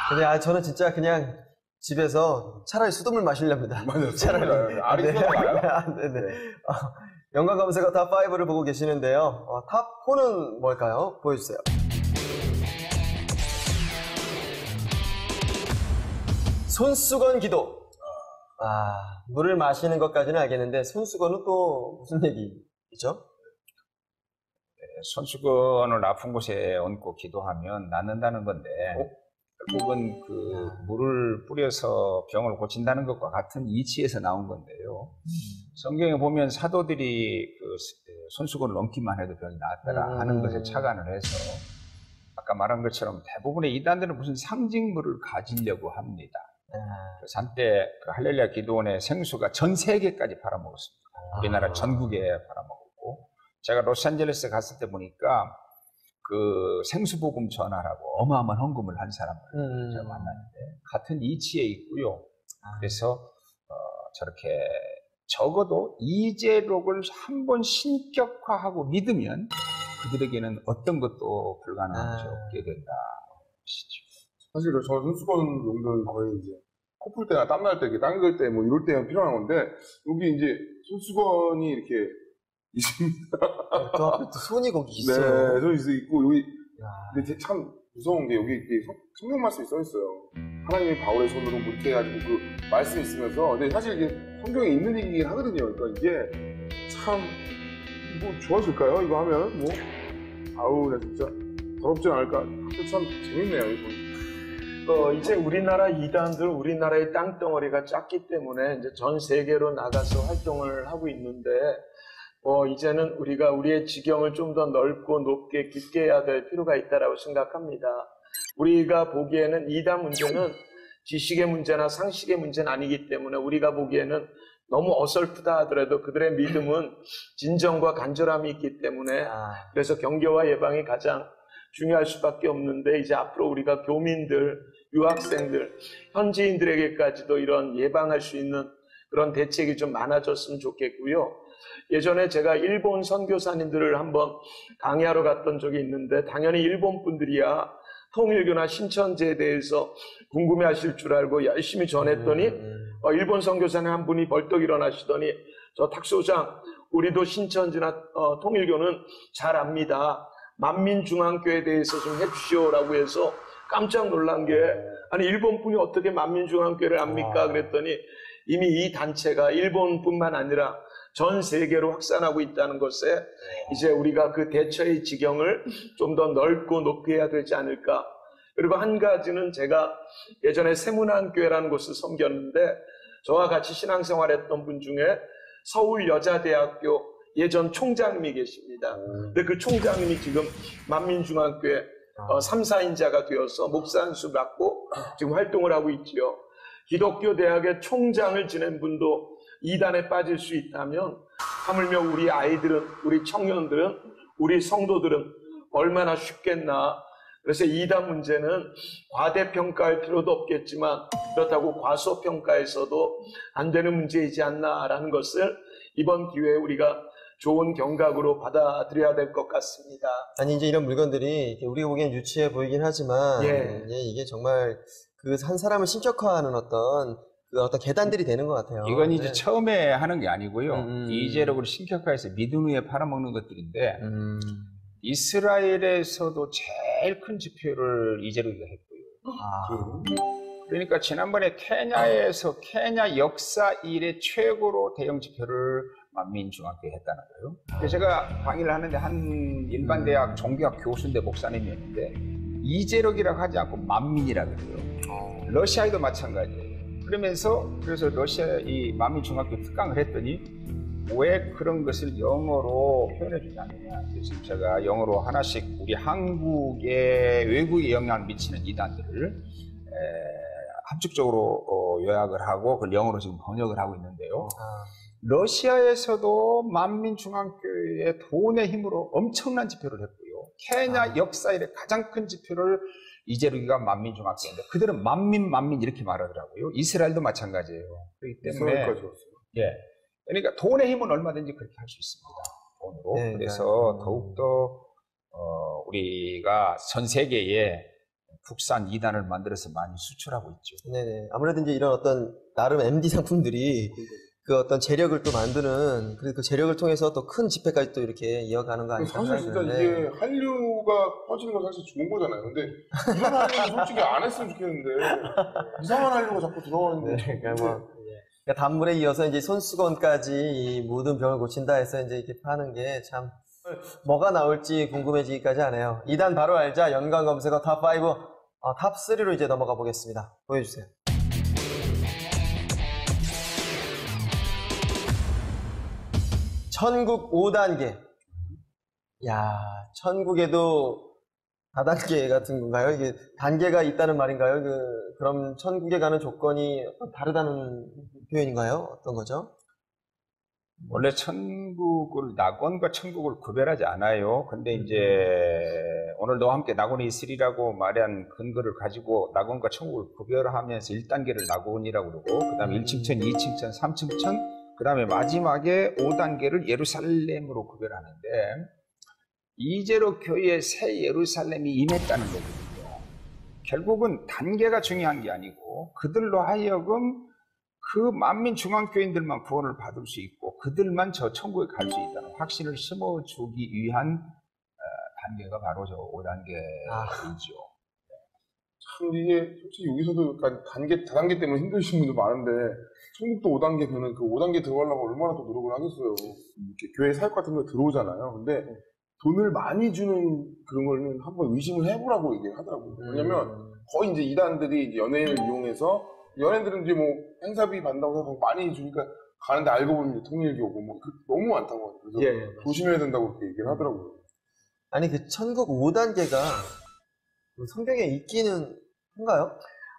근데 저는 진짜 그냥 집에서 차라리 수돗물 마시려합니다. 맞아요. 차라리. 알이 쏟아요. 네네. 연관 검색어 탑5를 보고 계시는데요. 탑4는 뭘까요? 보여주세요. 손수건 기도. 물을 마시는 것까지는 알겠는데 손수건은 또 무슨 얘기죠? 손수건을 아픈 곳에 얹고 기도하면 낫는다는 건데 결국은 그 물을 뿌려서 병을 고친다는 것과 같은 이치에서 나온 건데요. 성경에 보면 사도들이 그 손수건을 얹기만 해도 병이 나았더라 하는 것에 착안을 해서 아까 말한 것처럼 대부분의 이단들은 무슨 상징물을 가지려고 합니다. 그래서 한때 그 할렐루야 기도원의 생수가 전 세계까지 팔아먹었습니다. 우리나라 전국에 팔아먹었고 제가 로스앤젤레스에 갔을 때 보니까 그 생수복음 전하라고 어마어마한 헌금을 한 사람을 제가 만났는데 같은 이치에 있고요. 그래서 저렇게 적어도 이재록을 한번 신격화하고 믿으면 그들에게는 어떤 것도 불가능한 것이 없게 된다. 사실 저 손수건 용도는 거의 이제 코 풀 때나 땀날 때, 닦을 때, 뭐 이럴 때는 필요한 건데 여기 이제 손수건이 이렇게 있습니다. 저 앞에 또 손이 거기 있어요. 네, 손이 있고 여기. 근데 참 무서운 게 여기 성경 말씀이 써 있어요. 하나님이 바울의 손으로 이렇게 해가지고 그 말씀이 있으면서 근데 사실 이게 성경에 있는 얘기긴 하거든요. 그러니까 이게 참 뭐 좋아질까요? 이거 하면 뭐 아우 나 진짜 더럽지 않을까? 참 재밌네요. 이거. 이제 우리나라 이단들, 우리나라의 땅덩어리가 작기 때문에 이제 전 세계로 나가서 활동을 하고 있는데, 이제는 우리가 우리의 지경을 좀 더 넓고 높게 깊게 해야 될 필요가 있다고 생각합니다. 우리가 보기에는 이단 문제는 지식의 문제나 상식의 문제는 아니기 때문에 우리가 보기에는 너무 어설프다 하더라도 그들의 믿음은 진정과 간절함이 있기 때문에 그래서 경계와 예방이 가장 중요할 수밖에 없는데 이제 앞으로 우리가 교민들, 유학생들, 현지인들에게까지도 이런 예방할 수 있는 그런 대책이 좀 많아졌으면 좋겠고요. 예전에 제가 일본 선교사님들을 한번 강의하러 갔던 적이 있는데 당연히 일본 분들이야 통일교나 신천지에 대해서 궁금해하실 줄 알고 열심히 전했더니 일본 선교사님 한 분이 벌떡 일어나시더니 저 탁소장 우리도 신천지나 통일교는 잘 압니다. 만민중앙교에 대해서 좀 해주시오라고 해서 깜짝 놀란 게 아니 일본 분이 어떻게 만민중앙교를 압니까? 그랬더니 이미 이 단체가 일본뿐만 아니라 전 세계로 확산하고 있다는 것에 이제 우리가 그 대처의 지경을 좀 더 넓고 높이 해야 되지 않을까. 그리고 한 가지는 제가 예전에 세문안교회라는 곳을 섬겼는데 저와 같이 신앙생활했던 분 중에 서울여자대학교 예전 총장님이 계십니다. 근데 그 총장님이 지금 만민중앙교회 3, 4인자가 되어서 목사 안수 받고 지금 활동을 하고 있지요. 기독교 대학의 총장을 지낸 분도 이단에 빠질 수 있다면 하물며 우리 아이들은, 우리 청년들은, 우리 성도들은 얼마나 쉽겠나. 그래서 이단 문제는 과대평가할 필요도 없겠지만 그렇다고 과소평가해서도 안 되는 문제이지 않나라는 것을 이번 기회에 우리가 좋은 경각으로 받아들여야 될 것 같습니다. 아니 이제 이런 물건들이 우리가 보기엔 유치해 보이긴 하지만 이게 정말 그 한 사람을 신격화하는 어떤 계단들이 되는 것 같아요. 이건 이제 처음에 하는 게 아니고요. 이재력을 신격화해서 믿음 위에 팔아먹는 것들인데 이스라엘에서도 제일 큰 집회를 이재력이가 했고요. 그러니까 지난번에 케냐에서 케냐 역사 이래 최고로 대형 집회를 만민중앙교회 했다는 거예요. 그래서 제가 강의를 하는데 한 일반 대학 종교학 교수인데 목사님이었는데 이재력이라고 하지 않고 만민이라고 그래요. 러시아에도 마찬가지예요. 그래서 러시아 이 만민중앙교회 특강을 했더니 왜 그런 것을 영어로 표현해 주지 않느냐. 그래서 제가 영어로 하나씩 우리 한국의 외국에 영향을 미치는 이단들을 합축적으로 요약을 하고 그걸 영어로 지금 번역을 하고 있는데요. 러시아에서도 만민중앙교회의 돈의 힘으로 엄청난 집회를 했고요. 케냐 역사일의 가장 큰 집회를 이재력이가 만민중앙교회인데 그들은 만민 이렇게 말하더라고요. 이스라엘도 마찬가지예요. 그렇기 때문에 그러니까 돈의 힘은 얼마든지 그렇게 할 수 있습니다. 돈으로. 그래서 더욱더 우리가 전 세계에 국산 2단을 만들어서 많이 수출하고 있죠. 네네. 아무래도 이제 이런 어떤 나름 MD 상품들이 그 어떤 재력을 또 만드는 그 재력을 통해서 또 큰 집회까지 또 이렇게 이어가는 거 아닐까 사실 진짜 이게 한류가 퍼지는 건 사실 좋은 거잖아요. 근데 이런 한류는 솔직히 안 했으면 좋겠는데 이상한 한류가 자꾸 들어와 있는데. 그러니까 단물에 이어서 이제 손수건까지 이 모든 병을 고친다 해서 이제 이렇게 파는 게 참 뭐가 나올지 궁금해지기까지 하네요. 2단 바로 알자 연관 검색어 탑5 탑3로 이제 넘어가 보겠습니다. 보여주세요. 천국 5단계. 야, 천국에도 다단계 같은 건가요? 이게 단계가 있다는 말인가요? 그럼 천국에 가는 조건이 다르다는 표현인가요? 어떤 거죠? 원래 천국을 낙원과 천국을 구별하지 않아요. 근데 이제 오늘 너와 함께 낙원이 있으리라고 말한 근거를 가지고 낙원과 천국을 구별하면서 1단계를 낙원이라고 그러고 그 다음에 1층천, 2층천, 3층천 그 다음에 마지막에 5단계를 예루살렘으로 구별하는데 이제로 교회에 새 예루살렘이 임했다는 거거든요. 결국은 단계가 중요한 게 아니고 그들로 하여금 그 만민중앙교인들만 구원을 받을 수 있고 그들만 저 천국에 갈 수 있다는 확신을 심어주기 위한 단계가 바로 저 5단계이죠. 참 이게 솔직히 여기서도 약간 다단계 때문에 힘드신 분들 많은데 천국도 5단계 되면 그 5단계 들어가려고 얼마나 더 노력을 하겠어요. 이렇게 교회 사역 같은 거 들어오잖아요. 근데 돈을 많이 주는 그런 거는 한번 의심을 해보라고 얘기하더라고요. 왜냐면 거의 이제 이단들이 연예인을 이용해서 연예인들은 이제 뭐 행사비 받는다고 해서 많이 주니까 가는데 알고 보면 통일교 오고 뭐 너무 많다고 하더라고요. 그래서 조심해야 된다고 그렇게 얘기를 하더라고요. 아니 그 천국 5단계가 성경에 있기는 한가요?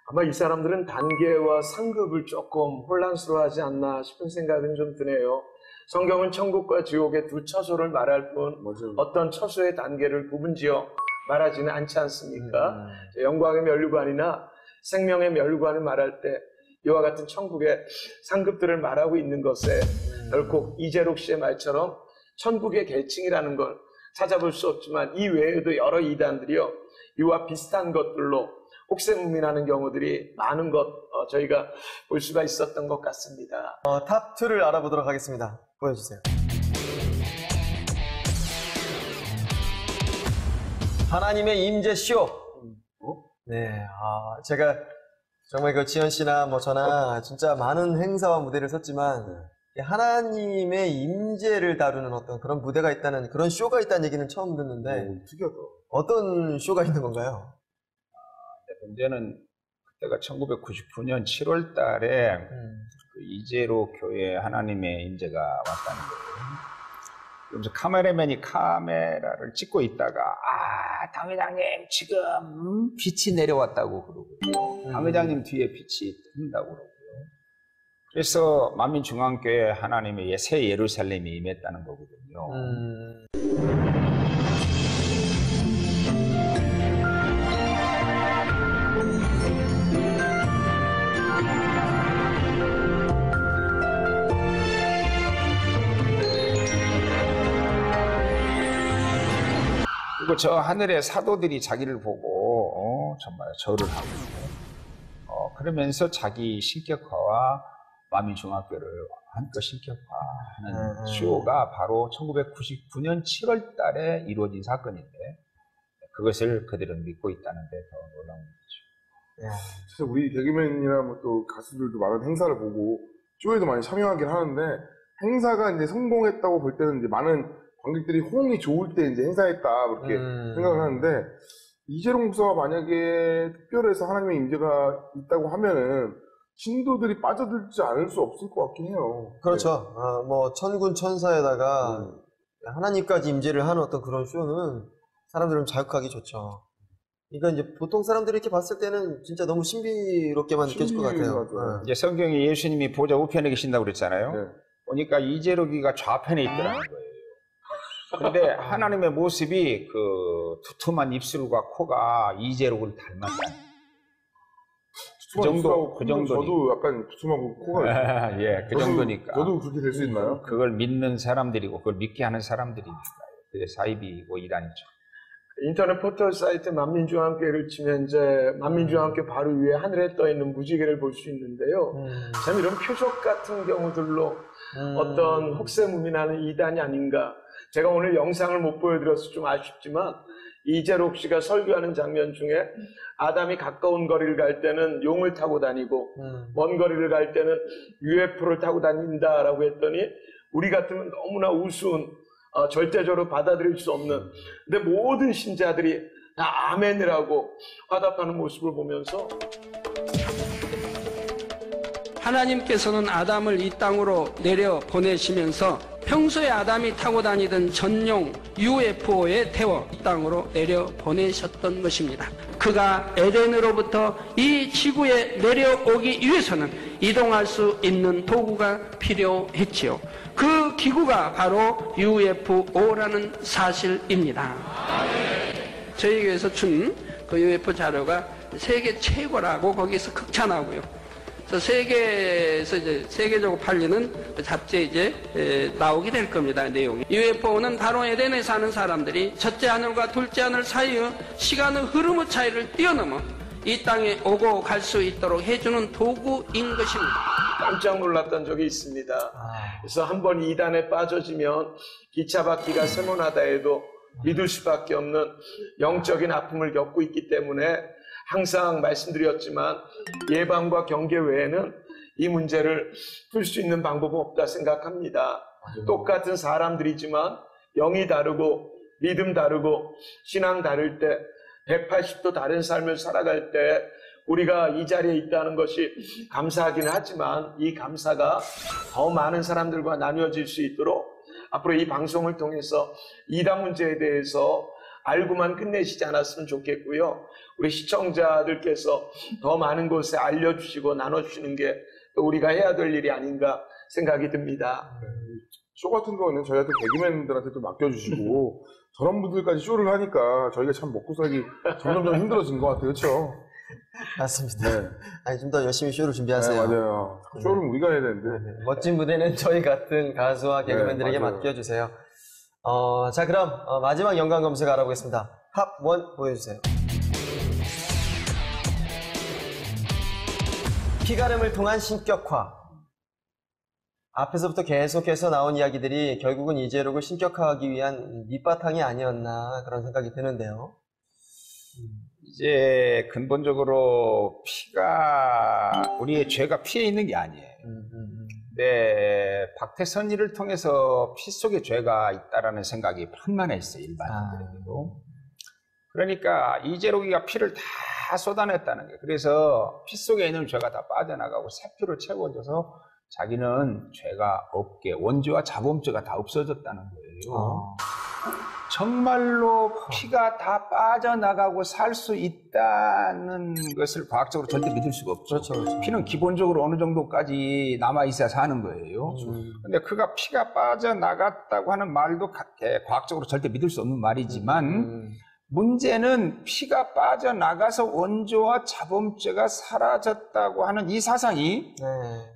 아마 이 사람들은 단계와 상급을 조금 혼란스러워하지 않나 싶은 생각은 좀 드네요. 성경은 천국과 지옥의 두 처소를 말할 뿐 어떤 처소의 단계를 구분지어 말하지는 않지 않습니까? 영광의 면류관이나 생명의 면류관을 말할 때 이와 같은 천국의 상급들을 말하고 있는 것에 결코 이재록 씨의 말처럼 천국의 계층이라는 걸 찾아볼 수 없지만 이 외에도 여러 이단들이요 이와 비슷한 것들로 혹세무민하는 경우들이 많은 것 저희가 볼 수가 있었던 것 같습니다. 탑2를 알아보도록 하겠습니다. 보여주세요. 하나님의 임재쇼. 네, 제가 정말 그 지현 씨나 뭐 저나 진짜 많은 행사와 무대를 섰지만 하나님의 임재를 다루는 어떤 그런 무대가 있다는 그런 쇼가 있다는 얘기는 처음 듣는데 특이하다. 어떤 쇼가 있는 건가요? 문제는 그때가 1999년 7월 달에 그 이재로 교회 하나님의 임재가 왔다는 거예요. 그러면서 카메라맨이 카메라를 찍고 있다가 당 회장님 지금 빛이 내려왔다고 그러고요. 당 회장님 뒤에 빛이 뜬다고 그러고요. 그래서 만민중앙교회 하나님의 새 예루살렘이 임했다는 거거든요. 그리고 저 하늘의 사도들이 자기를 보고 정말 절을 하고 그러면서 자기 신격화와 만민중앙교회를 한껏 신격화하는 쇼가 바로 1999년 7월 달에 이루어진 사건인데 그것을 그들은 믿고 있다는 데 더 놀라운 거죠. 진짜 우리 개그맨이나 뭐 또 가수들도 많은 행사를 보고 쇼에도 많이 참여하긴 하는데 행사가 이제 성공했다고 볼 때는 이제 많은 관객들이 호응이 좋을 때 이제 행사했다 그렇게 생각을 하는데 이재롱 목사가 만약에 특별해서 하나님의 임재가 있다고 하면은 신도들이 빠져들지 않을 수 없을 것 같긴 해요. 그렇죠. 뭐 천군 천사에다가 하나님까지 임재를 하는 어떤 그런 쇼는 사람들은 자극하기 좋죠. 그러니까 이제 보통 사람들이 이렇게 봤을 때는 진짜 너무 신비롭게만 느껴질 것 같아요. 이제 성경에 예수님이 보좌 우편에 계신다고 그랬잖아요. 보니까 이재록이가 좌편에 있더라는 거예요. 근데 하나님의 모습이 그 두툼한 입술과 코가 이재록을 닮았다. 그 정도니까. 저도 약간 두툼하고 코가 예, 그 정도니까. 저도 그렇게 될 수 있나요? 그걸 믿는 사람들이고 그걸 믿게 하는 사람들이니까. 그게 사이비고 이단이죠. 인터넷 포털 사이트 만민중앙교회를 치면 이제 만민중앙교회 바로 위에 하늘에 떠 있는 무지개를 볼 수 있는데요. 참 이런 표적 같은 경우들로 어떤 혹세무민하는 이단이 아닌가. 제가 오늘 영상을 못 보여드려서 좀 아쉽지만 이재록 씨가 설교하는 장면 중에 아담이 가까운 거리를 갈 때는 용을 타고 다니고 먼 거리를 갈 때는 UFO를 타고 다닌다라고 했더니 우리 같으면 너무나 우스운 절대적으로 받아들일 수 없는 근데 모든 신자들이 다 아멘이라고 화답하는 모습을 보면서 하나님께서는 아담을 이 땅으로 내려 보내시면서 평소에 아담이 타고 다니던 전용 UFO에 태워 이 땅으로 내려 보내셨던 것입니다. 그가 에덴으로부터 이 지구에 내려오기 위해서는 이동할 수 있는 도구가 필요했지요. 그 기구가 바로 UFO라는 사실입니다. 저희 교회에서 준 그 UFO 자료가 세계 최고라고 거기서 극찬하고요. 그래서 세계에서 이제 세계적으로 팔리는 잡지에 이제 나오게 될 겁니다. 내용이. UFO는 바로 에덴에 사는 사람들이 첫째 하늘과 둘째 하늘 사이의 시간의 흐름의 차이를 뛰어넘어 이 땅에 오고 갈 수 있도록 해주는 도구인 것입니다. 깜짝 놀랐던 적이 있습니다. 그래서 한번 이단에 빠져지면 기차 바퀴가 세모나다 해도 믿을 수밖에 없는 영적인 아픔을 겪고 있기 때문에 항상 말씀드렸지만 예방과 경계 외에는 이 문제를 풀 수 있는 방법은 없다 생각합니다. 똑같은 사람들이지만 영이 다르고 믿음 다르고 신앙 다를 때 180도 다른 삶을 살아갈 때 우리가 이 자리에 있다는 것이 감사하긴 하지만 이 감사가 더 많은 사람들과 나누어질 수 있도록 앞으로 이 방송을 통해서 이단 문제에 대해서 알고만 끝내시지 않았으면 좋겠고요. 우리 시청자들께서 더 많은 곳에 알려주시고 나눠주시는 게 우리가 해야 될 일이 아닌가 생각이 듭니다. 쇼 같은 거는 저희한테 개그맨들한테 또 맡겨주시고 저런 분들까지 쇼를 하니까 저희가 참 먹고 살기 점점 힘들어진 것 같아요. 그렇죠? 맞습니다. 네. 아니, 좀 더 열심히 쇼를 준비하세요. 네, 맞아요. 쇼는 우리가 해야 되는데. 멋진 무대는 저희 같은 가수와 개그맨들에게 맡겨주세요. 자, 그럼 마지막 연관 검색 알아보겠습니다. 탑 1 보여주세요. 피가름을 통한 신격화. 앞에서부터 계속해서 나온 이야기들이 결국은 이재록을 신격화하기 위한 밑바탕이 아니었나 그런 생각이 드는데요. 이제 근본적으로 피가 우리의 죄가 피에 있는 게 아니에요. 근데 박태선이를 통해서 피 속에 죄가 있다라는 생각이 편만해 있어요, 일반인들에게도. 그러니까 이재록이가 피를 다 쏟아냈다는 거예요. 그래서 피 속에 있는 죄가 다 빠져나가고 새 피로 채워져서 자기는 죄가 없게 원죄와 자범죄가 다 없어졌다는 거예요. 정말로 피가 다 빠져나가고 살 수 있다는 것을 과학적으로 절대 믿을 수가 없죠. 그렇죠. 피는 기본적으로 어느 정도까지 남아있어야 사는 거예요. 근데 그가 피가 빠져나갔다고 하는 말도 과학적으로 절대 믿을 수 없는 말이지만 문제는 피가 빠져나가서 원죄와 자범죄가 사라졌다고 하는 이 사상이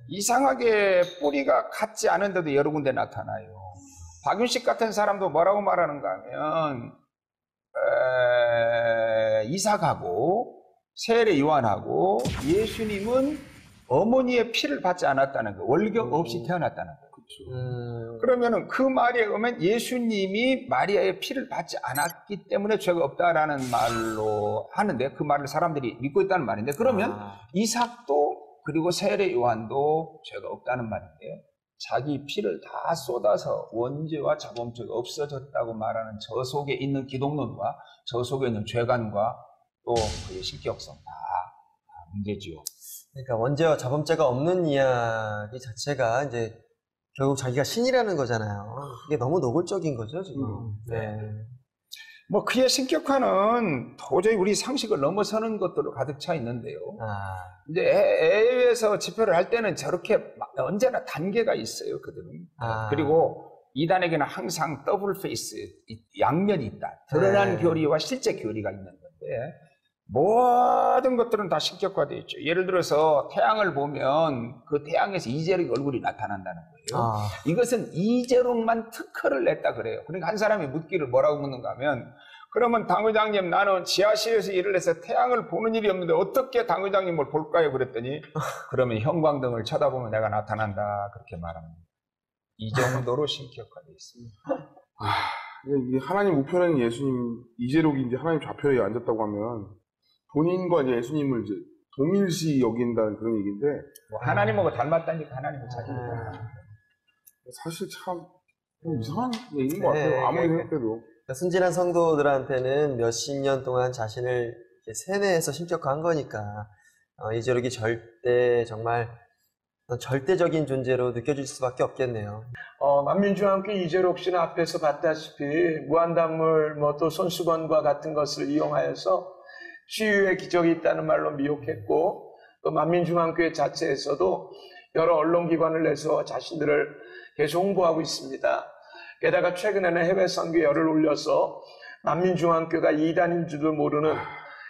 이상하게 뿌리가 같지 않은데도 여러 군데 나타나요. 박윤식 같은 사람도 뭐라고 말하는가 하면 이사 가고 세례 요한하고 예수님은 어머니의 피를 받지 않았다는 거, 월격 없이 태어났다는 거. 그러면은 그 말에 의하면 예수님이 마리아의 피를 받지 않았기 때문에 죄가 없다라는 말로 하는데 그 말을 사람들이 믿고 있다는 말인데 그러면 이삭도 그리고 세례 요한도 죄가 없다는 말인데요. 자기 피를 다 쏟아서 원죄와 자범죄가 없어졌다고 말하는 저 속에 있는 기독론과 저 속에 있는 죄관과 또 그의 실격성 다 문제지요. 그러니까 원죄와 자범죄가 없는 이야기 자체가 이제 결국 자기가 신이라는 거잖아요. 이게 너무 노골적인 거죠, 지금. 네. 뭐 그의 신격화는 도저히 우리 상식을 넘어서는 것들로 가득 차 있는데요. 이제 AA에서 집회를 할 때는 저렇게 언제나 단계가 있어요, 그들은. 그리고 이단에게는 항상 더블 페이스, 양면이 있다. 드러난 교리와 실제 교리가 있는 건데 모든 것들은 다 신격화되어 있죠. 예를 들어서 태양을 보면 그 태양에서 이재록의 얼굴이 나타난다는 거예요. 이것은 이재록만 특허를 냈다 그래요. 그러니까 한 사람이 묻기를 뭐라고 묻는가 하면 그러면 당회장님 나는 지하실에서 일을 해서 태양을 보는 일이 없는데 어떻게 당회장님을 볼까요? 그랬더니 그러면 형광등을 쳐다보면 내가 나타난다 그렇게 말합니다. 이 정도로 신격화되어 있습니다. 이게 하나님 우편에는 예수님, 이재록이 이제 하나님 좌편에 앉았다고 하면 본인과 이제 예수님을 이제 동일시 여긴다는 그런 얘기인데 하나님하고 닮았다니까 하나님을 자기니까 사실 참 이상한 얘기인 것 같아요. 아무리 생각해도. 순진한 성도들한테는 몇십 년 동안 자신을 세뇌해서 신격화한 거니까 이재록이 정말 절대적인 존재로 느껴질 수밖에 없겠네요. 만민중앙교회 이재록 씨는 앞에서 봤다시피 무한단물 또 손수건과 같은 것을 이용하여서 치유의 기적이 있다는 말로 미혹했고 또 만민중앙교회 자체에서도 여러 언론기관을 내서 자신들을 계속 홍보하고 있습니다. 게다가 최근에는 해외 선교열을 올려서 만민중앙교회가 이단인 줄도 모르는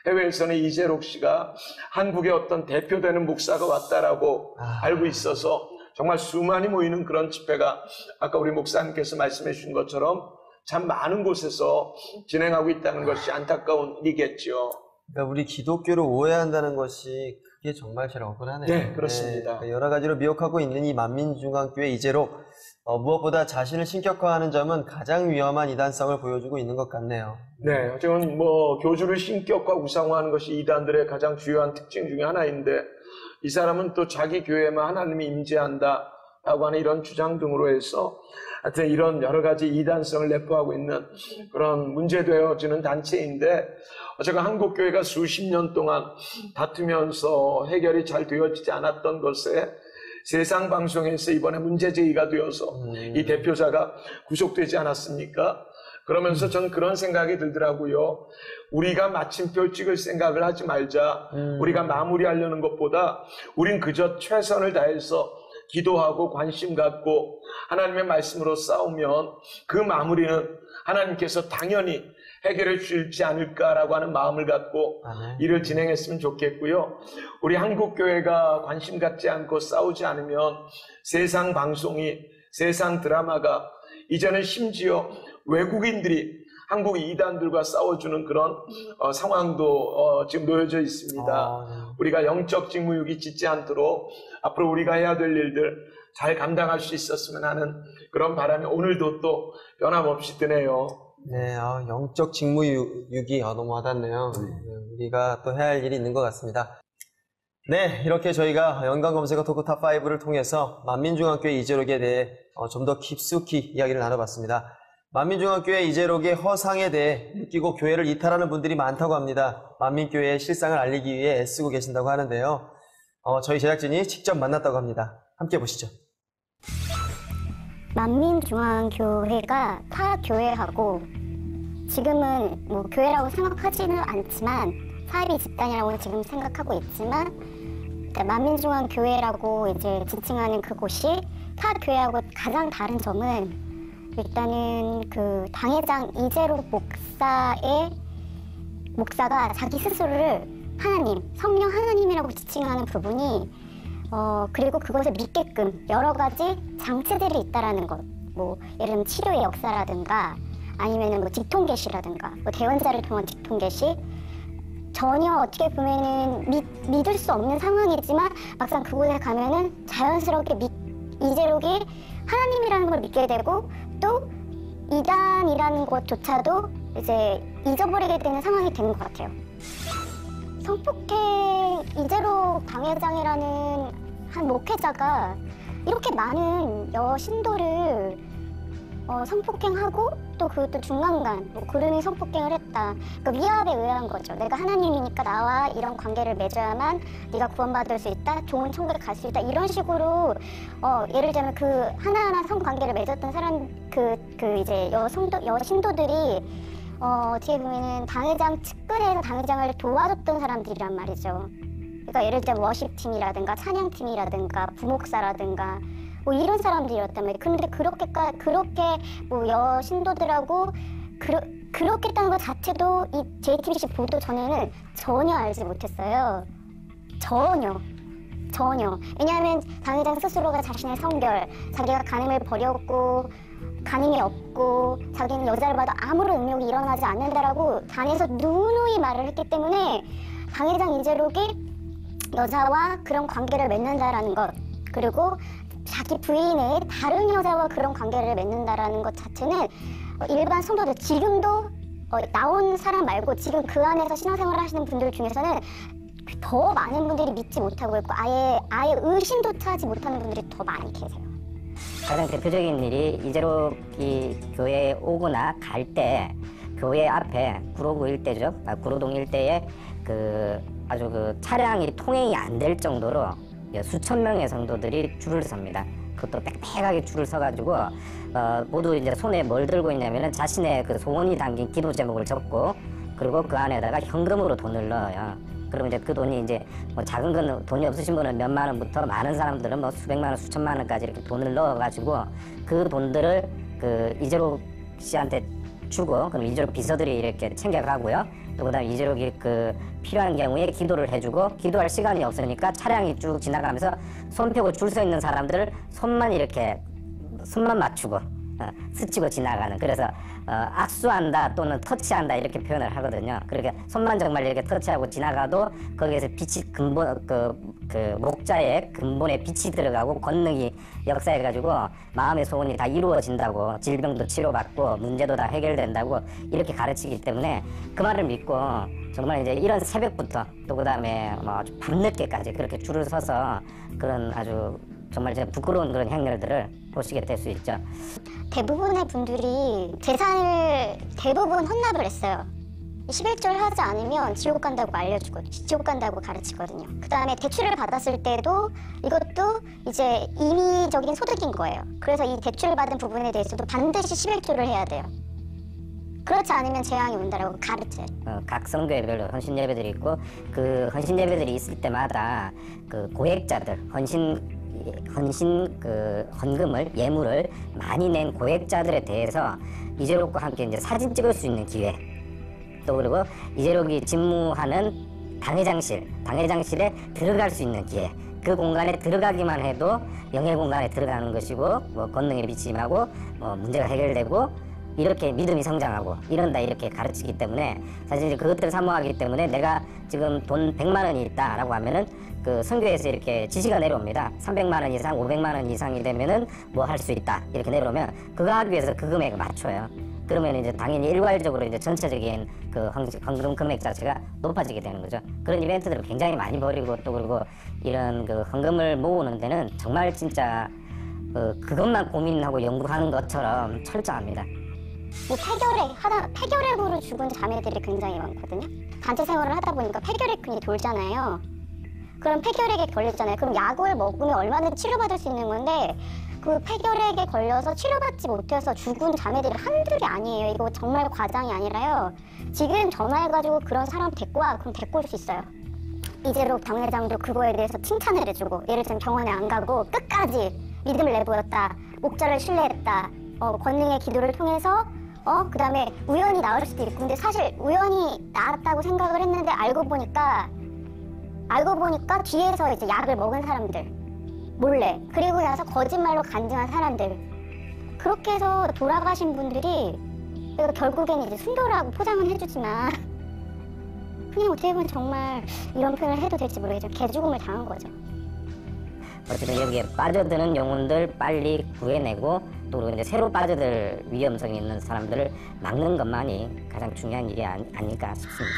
해외에서는 이재록 씨가 한국의 어떤 대표되는 목사가 왔다라고 알고 있어서 정말 수많이 모이는 그런 집회가 아까 우리 목사님께서 말씀해 주신 것처럼 참 많은 곳에서 진행하고 있다는 것이 안타까운 일이겠죠. 그러니까 우리 기독교를 오해한다는 것이 그게 정말 제일 억울하네요. 네, 그렇습니다. 네, 여러 가지로 미혹하고 있는 이 만민중앙교회 이재록 무엇보다 자신을 신격화하는 점은 가장 위험한 이단성을 보여주고 있는 것 같네요. 네, 어쨌든 교주를 신격화 우상화하는 것이 이단들의 가장 주요한 특징 중에 하나인데 이 사람은 또 자기 교회에만 하나님이 임재한다라고 하는 이런 주장 등으로 해서 하여튼 이런 여러 가지 이단성을 내포하고 있는 그런 문제되어지는 단체인데 어쨌든 한국교회가 수십 년 동안 다투면서 해결이 잘 되어지지 않았던 것에 세상 방송에서 이번에 문제제기가 되어서 이 대표자가 구속되지 않았습니까? 그러면서 저는 그런 생각이 들더라고요. 우리가 마침표 찍을 생각을 하지 말자. 우리가 마무리하려는 것보다 우린 그저 최선을 다해서 기도하고 관심 갖고 하나님의 말씀으로 싸우면 그 마무리는 하나님께서 당연히 해결해 주시지 않을까라고 하는 마음을 갖고 일을 진행했으면 좋겠고요. 우리 한국교회가 관심 갖지 않고 싸우지 않으면 세상 방송이, 세상 드라마가 이제는 심지어 외국인들이 한국 이단들과 싸워주는 그런 상황도 지금 놓여져 있습니다. 우리가 영적 직무유기 짓지 않도록 앞으로 우리가 해야 될 일들 잘 감당할 수 있었으면 하는 그런 바람이 오늘도 또 변함없이 드네요. 네, 영적 직무유기 너무 와닿네요. 우리가 또 해야 할 일이 있는 것 같습니다. 네, 이렇게 저희가 연관검색어 토크 탑5를 통해서 만민중앙교회 이재록에 대해 좀 더 깊숙이 이야기를 나눠봤습니다. 만민중앙교회 이재록의 허상에 대해 느끼고 교회를 이탈하는 분들이 많다고 합니다. 만민교회의 실상을 알리기 위해 애쓰고 계신다고 하는데요. 저희 제작진이 직접 만났다고 합니다. 함께 보시죠. 만민중앙교회가 타 교회하고 지금은 뭐 교회라고 생각하지는 않지만 사이비 집단이라고 지금 생각하고 있지만 그러니까 만민중앙교회라고 이제 지칭하는 그곳이 타 교회하고 가장 다른 점은 일단은 그 당회장 이재록 목사가 자기 스스로를 하나님, 성령 하나님이라고 지칭하는 부분이 그리고 그것을 믿게끔 여러 가지 장치들이 있다라는 것, 뭐 예를 들면 치료의 역사라든가 아니면은 뭐 직통계시라든가 뭐 대원자를 통한 직통계시 전혀 어떻게 보면은 믿을 수 없는 상황이지만 막상 그곳에 가면은 자연스럽게 이재록이 하나님이라는 걸 믿게 되고 또 이단이라는 것조차도 이제 잊어버리게 되는 상황이 되는 것 같아요. 성폭행 이재록 당회장이라는 한 목회자가 이렇게 많은 여신도를 성폭행하고 또 그것도 중간간 뭐 그름이 성폭행을 했다. 그 위압에 의한 거죠. 내가 하나님이니까 나와 이런 관계를 맺어야만 네가 구원받을 수 있다. 좋은 천국에 갈 수 있다. 이런 식으로 예를 들면 그 하나하나 성관계를 맺었던 사람 그 이제 여신도들이 어떻게 보면은 당회장 측근에서 당회장을 도와줬던 사람들이란 말이죠. 그러니까 예를 들면 워십팀이라든가 찬양팀이라든가 부목사라든가 뭐 이런 사람들이었단 말이에요. 그런데 그렇게 뭐 여신도들하고 그렇게 했다는 것 자체도 이 JTBC 보도 전에는 전혀 알지 못했어요. 전혀. 왜냐하면 당회장 스스로가 자신의 성결, 자기가 간음을 버렸고 간음이 없고 자기는 여자를 봐도 아무런 음욕이 일어나지 않는다라고 단에서 누누이 말을 했기 때문에 당회장 이재록이 여자와 그런 관계를 맺는다라는 것, 그리고 자기 부인의 다른 여자와 그런 관계를 맺는다라는 것 자체는 일반 성도들 지금도 나온 사람 말고 지금 그 안에서 신앙생활을 하시는 분들 중에서는 더 많은 분들이 믿지 못하고 있고 아예 의심조차 하지 못하는 분들이 더 많이 계세요. 가장 대표적인 일이 이재록이 교회에 오거나 갈 때 교회 앞에 구로구 일대죠. 구로동 일대에 아주 그 차량이 통행이 안 될 정도로 수천 명의 성도들이 줄을 섭니다. 그것도 빽빽하게 줄을 서가지고 모두 이제 손에 뭘 들고 있냐면은 자신의 그 소원이 담긴 기도 제목을 적고 그리고 그 안에다가 현금으로 돈을 넣어요. 그러면 이제 그 돈이 이제 뭐 작은 건 돈이 없으신 분은 몇만 원부터 많은 사람들은 뭐 수백만 원, 수천만 원까지 이렇게 돈을 넣어가지고 그 돈들을 그 이재록 씨한테 주고 그럼 이재록 비서들이 이렇게 챙겨가고요. 또 그다음에 이재록이 그 필요한 경우에 기도를 해주고 기도할 시간이 없으니까 차량이 쭉 지나가면서 손 펴고 줄 서 있는 사람들을 손만 맞추고 스치고 지나가는, 그래서 악수한다 또는 터치한다 이렇게 표현을 하거든요. 그러니까 손만 정말 이렇게 터치하고 지나가도 거기에서 빛이 근본 그 목자의 근본에 빛이 들어가고 권능이 역사해가지고 마음의 소원이 다 이루어진다고, 질병도 치료받고 문제도 다 해결된다고 이렇게 가르치기 때문에 그 말을 믿고 정말 이제 이런 새벽부터 또 그다음에 뭐 아주 밤늦게까지 그렇게 줄을 서서 그런 아주 정말 부끄러운 그런 행렬들을 보시게 될 수 있죠. 대부분의 분들이 재산을 대부분 헌납을 했어요. 11절 하지 않으면 지옥 간다고 알려주고 지옥 간다고 가르치거든요. 그 다음에 대출을 받았을 때도 이것도 이제 임의적인 소득인 거예요. 그래서 이 대출을 받은 부분에 대해서도 반드시 11조를 해야 돼요. 그렇지 않으면 재앙이 온다라고 가르쳐요. 각 성교회별로 헌신 예배들이 있고 그 헌신 예배들이 있을 때마다 그 고액자들 헌금을 예물을 많이 낸 고액자들에 대해서 이재록과 함께 이제 사진 찍을 수 있는 기회, 또 그리고 이재록이 직무하는 당회장실에 들어갈 수 있는 기회, 그 공간에 들어가기만 해도 영의 공간에 들어가는 것이고 뭐 권능의 빛이 임하고 뭐 문제가 해결되고 이렇게 믿음이 성장하고 이런다 이렇게 가르치기 때문에 사실 이제 그것들을 사모하기 때문에 내가 지금 돈 100만 원이 있다라고 하면은 그 선교에서 이렇게 지시가 내려옵니다. 300만 원 이상, 500만 원 이상이 되면은 뭐 할 수 있다 이렇게 내려오면 그거 하기 위해서 그 금액을 맞춰요. 그러면 이제 당연히 일괄적으로 이제 전체적인 그 헌금 금액 자체가 높아지게 되는 거죠. 그런 이벤트들을 굉장히 많이 벌이고 또 그리고 이런 그 헌금을 모으는 데는 정말 진짜 그것만 고민하고 연구하는 것처럼 철저합니다. 뭐 폐결핵으로 죽은 자매들이 굉장히 많거든요. 단체 생활을 하다 보니까 폐결핵이 돌잖아요. 그럼 폐결핵에 걸렸잖아요. 그럼 약을 먹으면 얼마든지 치료받을 수 있는 건데 그 폐결핵에 걸려서 치료받지 못해서 죽은 자매들이 한둘이 아니에요. 이거 정말 과장이 아니라요. 지금 전화해가지고 그런 사람 데리고 와. 그럼 데리고 올 수 있어요. 이재록 당회장도 그거에 대해서 칭찬을 해주고, 예를 들면 병원에 안 가고 끝까지 믿음을 내보였다. 목자를 신뢰했다. 권능의 기도를 통해서 그 다음에 우연히 나을 수도 있고, 근데 사실 우연히 나았다고 생각을 했는데 알고 보니까 뒤에서 이제 약을 먹은 사람들 몰래, 그리고 나서 거짓말로 간증한 사람들, 그렇게 해서 돌아가신 분들이 결국에는 이제 순교라고 포장은 해주지만 그냥 어떻게 보면 정말 이런 표현을 해도 될지 모르겠죠. 개죽음을 당한 거죠. 어쨌든 여기에 빠져드는 영혼들 빨리 구해내고 또 이제 새로 빠져들 위험성이 있는 사람들을 막는 것만이 가장 중요한 일이 아닐까 싶습니다.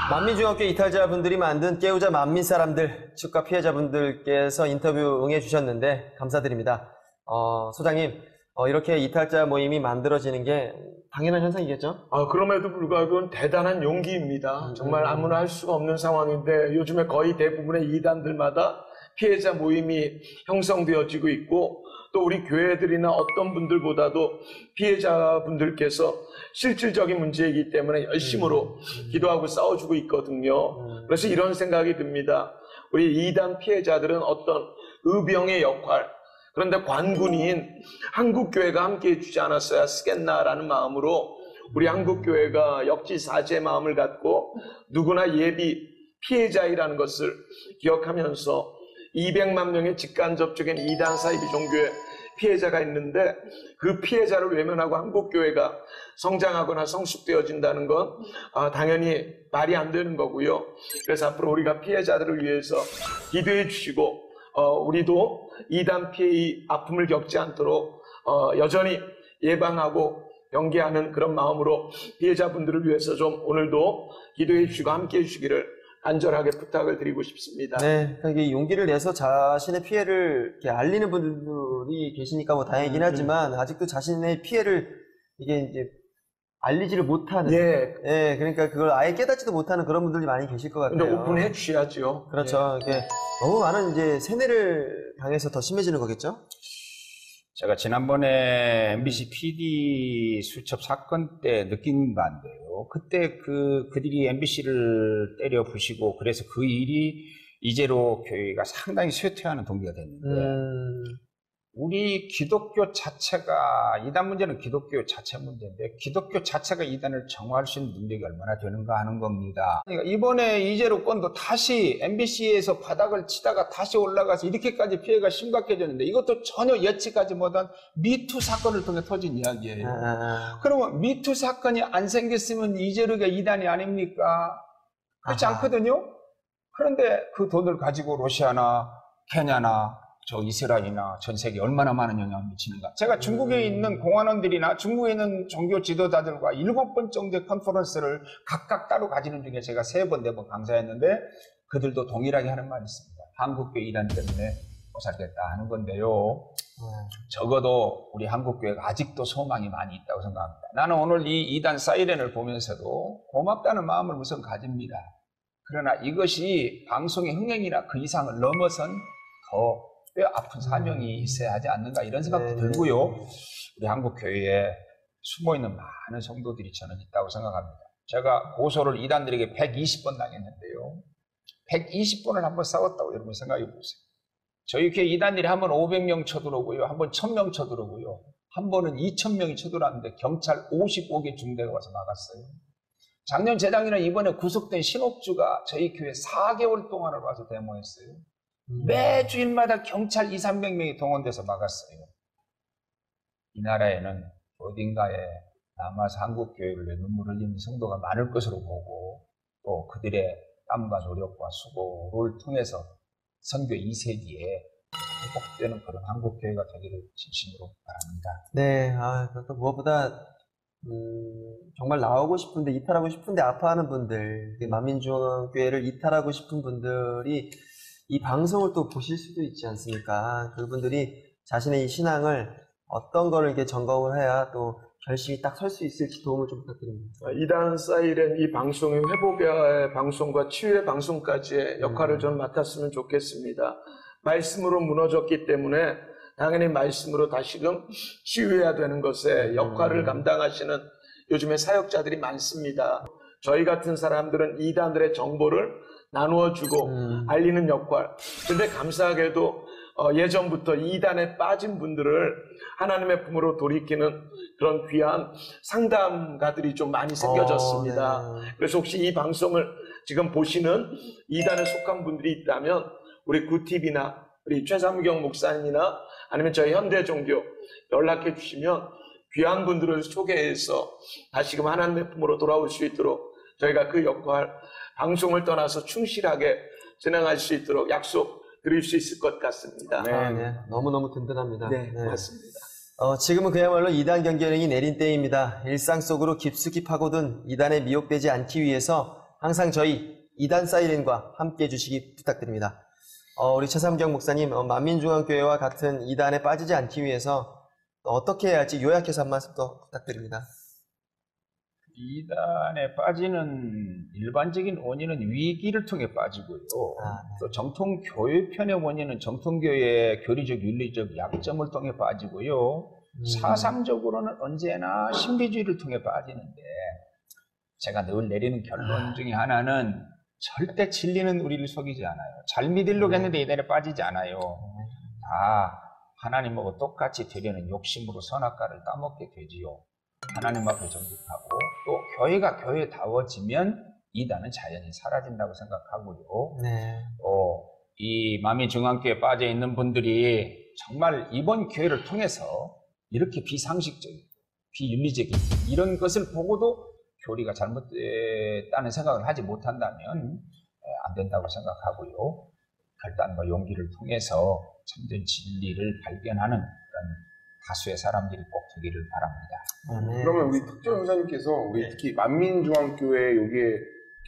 만민중앙교회 이탈자분들이 만든 깨우자 만민 사람들 측과 피해자분들께서 인터뷰 응해주셨는데 감사드립니다. 소장님, 이렇게 이탈자 모임이 만들어지는 게 당연한 현상이겠죠? 그럼에도 불구하고 대단한 용기입니다. 정말 아무나 할 수가 없는 상황인데 요즘에 거의 대부분의 이단들마다 피해자 모임이 형성되어지고 있고, 또 우리 교회들이나 어떤 분들보다도 피해자분들께서 실질적인 문제이기 때문에 열심으로 기도하고 싸워주고 있거든요. 그래서 이런 생각이 듭니다. 우리 이단 피해자들은 어떤 의병의 역할, 그런데 관군인 한국교회가 함께해 주지 않았어야 쓰겠나라는 마음으로 우리 한국교회가 역지사지의 마음을 갖고 누구나 예비 피해자이라는 것을 기억하면서 200만 명의 직간접적인 이단 사이비 종교의 피해자가 있는데 그 피해자를 외면하고 한국교회가 성장하거나 성숙되어진다는 건 당연히 말이 안 되는 거고요. 그래서 앞으로 우리가 피해자들을 위해서 기도해 주시고 우리도 이단 피해의 아픔을 겪지 않도록 여전히 예방하고 연계하는 그런 마음으로 피해자분들을 위해서 좀 오늘도 기도해 주시고 함께해 주시기를 간절하게 부탁을 드리고 싶습니다. 네, 이게 용기를 내서 자신의 피해를 이렇게 알리는 분들이 계시니까 뭐 다행이긴 하지만 아직도 자신의 피해를 이게 이제 알리지를 못하는, 예, 그러니까 그걸 아예 깨닫지도 못하는 그런 분들이 많이 계실 것 같아요. 근데 오픈해 주셔야죠. 그렇죠. 이게 너무 많은 이제 세뇌를 당해서 더 심해지는 거겠죠? 제가 지난번에 MBC PD 수첩 사건 때 느낀 바인데요. 그때 그들이 MBC를 때려 부시고 그래서 그 일이 이재로 교회가 상당히 쇠퇴하는 동기가 됐는데 우리 기독교 자체가, 이단 문제는 기독교 자체 문제인데 기독교 자체가 이단을 정화할 수 있는 능력이 얼마나 되는가 하는 겁니다. 그러니까 이번에 이재로 건도 다시 MBC에서 바닥을 치다가 다시 올라가서 이렇게까지 피해가 심각해졌는데 이것도 전혀 예측하지 못한 미투 사건을 통해 터진 이야기예요. 그러면 미투 사건이 안 생겼으면 이재로가 이단이 아닙니까? 그렇지 않거든요. 그런데 그 돈을 가지고 러시아나 케냐나 이스라엘이나 전 세계에 얼마나 많은 영향을 미치는가. 제가 중국에 있는 공안원들이나 중국에 있는 종교 지도자들과 7번 정도의 컨퍼런스를 각각 따로 가지는 중에 제가 3번, 4번 강사했는데 그들도 동일하게 하는 말이 있습니다. 한국교회 이단 때문에 못 살겠다 하는 건데요. 적어도 우리 한국교회가 아직도 소망이 많이 있다고 생각합니다. 나는 오늘 이 이단 사이렌을 보면서도 고맙다는 마음을 우선 가집니다. 그러나 이것이 방송의 흥행이나 그 이상을 넘어선 더 뼈 아픈 사명이 있어야 하지 않는가 이런 생각도 들고요. 우리 한국교회에 숨어있는 많은 성도들이 저는 있다고 생각합니다. 제가 고소를 이단들에게 120번 당했는데요. 120번을 한번 싸웠다고 여러분 생각해 보세요. 저희 교회 이단들이 한 번 500명 쳐들어오고요. 한 번 1000명 쳐들어오고요. 한 번은 2000명이 쳐들어왔는데 경찰 55개 중대가 와서 막았어요. 작년 재작년에 이번에 구속된 신옥주가 저희 교회 4개월 동안을 와서 데모했어요. 매주일마다 경찰 200~300명이 동원돼서 막았어요. 이 나라에는 어딘가에 남아서 한국교회를 위해 눈물 흘리는 성도가 많을 것으로 보고 또 그들의 땀과 노력과 수고를 통해서 선교 2세기에 회복되는 그런 한국교회가 되기를 진심으로 바랍니다. 네, 또 무엇보다 정말 나오고 싶은데 이탈하고 싶은데 아파하는 분들, 만민중앙교회를 이탈하고 싶은 분들이 이 방송을 또 보실 수도 있지 않습니까? 그분들이 자신의 이 신앙을 어떤 거를 이렇게 점검을 해야 또 결심이 딱 설 수 있을지 도움을 좀 부탁드립니다. 이단 사이렌 이 방송의 회복의 방송과 치유의 방송까지의 역할을 저는 맡았으면 좋겠습니다. 말씀으로 무너졌기 때문에 당연히 말씀으로 다시금 치유해야 되는 것에 역할을 감당하시는 요즘에 사역자들이 많습니다. 저희 같은 사람들은 이단들의 정보를 나누어주고 알리는 역할. 근데 감사하게도 예전부터 이단에 빠진 분들을 하나님의 품으로 돌이키는 그런 귀한 상담가들이 좀 많이 생겨졌습니다. 네. 그래서 혹시 이 방송을 지금 보시는 이단에 속한 분들이 있다면 우리 구TV나 우리 최삼경 목사님이나 아니면 저희 현대종교 연락해 주시면 귀한 분들을 소개해서 다시금 하나님의 품으로 돌아올 수 있도록 저희가 그 역할, 방송을 떠나서 충실하게 진행할 수 있도록 약속 드릴 수 있을 것 같습니다. 네. 너무너무 든든합니다. 네, 맞습니다. 지금은 그야말로 이단 경계령이 내린 때입니다. 일상 속으로 깊숙이 파고든 이단에 미혹되지 않기 위해서 항상 저희 이단 사이렌과 함께 해주시기 부탁드립니다. 우리 최삼경 목사님, 만민중앙교회와 같은 이단에 빠지지 않기 위해서 어떻게 해야 할지 요약해서 한 말씀 더 부탁드립니다. 이단에 빠지는 일반적인 원인은 위기를 통해 빠지고요. 또 정통 교회편의 원인은 정통 교회의 교리적 윤리적 약점을 통해 빠지고요. 사상적으로는 언제나 신비주의를 통해 빠지는데 제가 늘 내리는 결론 중에 하나는 절대 진리는 우리를 속이지 않아요. 잘 믿으려고 했는데 이단에 빠지지 않아요. 다 하나님하고 똑같이 되려는 욕심으로 선악과를 따먹게 되지요. 하나님 앞에 정직하고 또 교회가 교회다워지면 이단은 자연히 사라진다고 생각하고요. 이 만민중앙교회에 빠져 있는 분들이 정말 이번 교회를 통해서 이렇게 비상식적이고 비윤리적인 이런 것을 보고도 교리가 잘못됐다는 생각을 하지 못한다면 안 된다고 생각하고요. 결단과 용기를 통해서 참된 진리를 발견하는 그런 다수의 사람들이 꼭 되기를 바랍니다. 그러면 우리 특정 형사님께서 우리 특히 만민중앙교회 여기에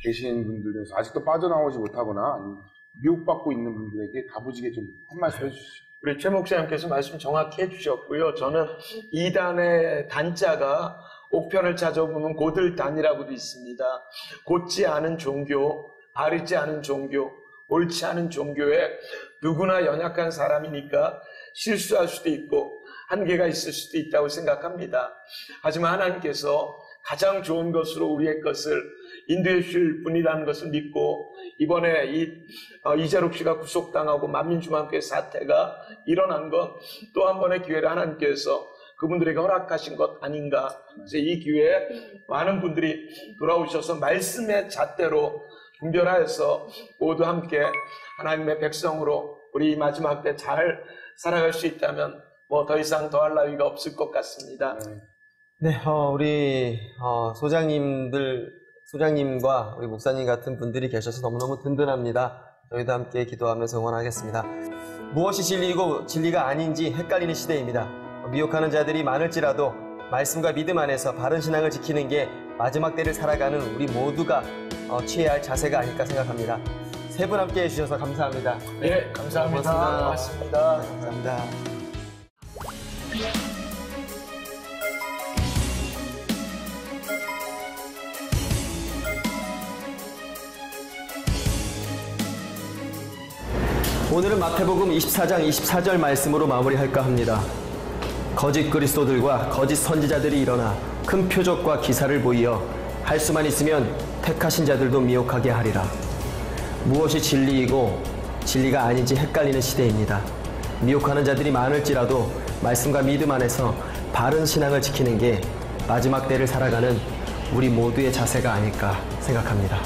계신 분들 중에서 아직도 빠져나오지 못하거나 미혹받고 있는 분들에게 다부지게 좀 한 말씀 해주시죠. 우리 최 목사님께서 말씀 정확히 해주셨고요. 저는 이단의 단자가 옥편을 찾아보면 고들단이라고도 있습니다. 곧지 않은 종교, 바르지 않은 종교, 옳지 않은 종교에 누구나 연약한 사람이니까 실수할 수도 있고 한계가 있을 수도 있다고 생각합니다. 하지만 하나님께서 가장 좋은 것으로 우리의 것을 인도해 주실 분이라는 것을 믿고 이번에 이재록 씨가 구속당하고 만민중앙교회 사태가 일어난 건 또 한 번의 기회를 하나님께서 그분들에게 허락하신 것 아닌가. 그래서 이 기회에 많은 분들이 돌아오셔서 말씀의 잣대로 분별하여서 모두 함께 하나님의 백성으로 우리 마지막 때 잘 살아갈 수 있다면 뭐 더 이상 더할 나위가 없을 것 같습니다. 네, 우리 소장님과 우리 목사님 같은 분들이 계셔서 너무너무 든든합니다. 저희도 함께 기도하면서 응원하겠습니다. 무엇이 진리이고 진리가 아닌지 헷갈리는 시대입니다. 미혹하는 자들이 많을지라도 말씀과 믿음 안에서 바른 신앙을 지키는 게 마지막 때를 살아가는 우리 모두가 취해야 할 자세가 아닐까 생각합니다. 세 분 함께 해주셔서 감사합니다. 네, 감사합니다. 고맙습니다. 네, 감사합니다. 오늘은 마태복음 24장 24절 말씀으로 마무리할까 합니다. 거짓 그리스도들과 거짓 선지자들이 일어나 큰 표적과 기사를 보이어 할 수만 있으면 택하신 자들도 미혹하게 하리라. 무엇이 진리이고 진리가 아닌지 헷갈리는 시대입니다. 미혹하는 자들이 많을지라도 말씀과 믿음 안에서 바른 신앙을 지키는 게 마지막 때를 살아가는 우리 모두의 자세가 아닐까 생각합니다.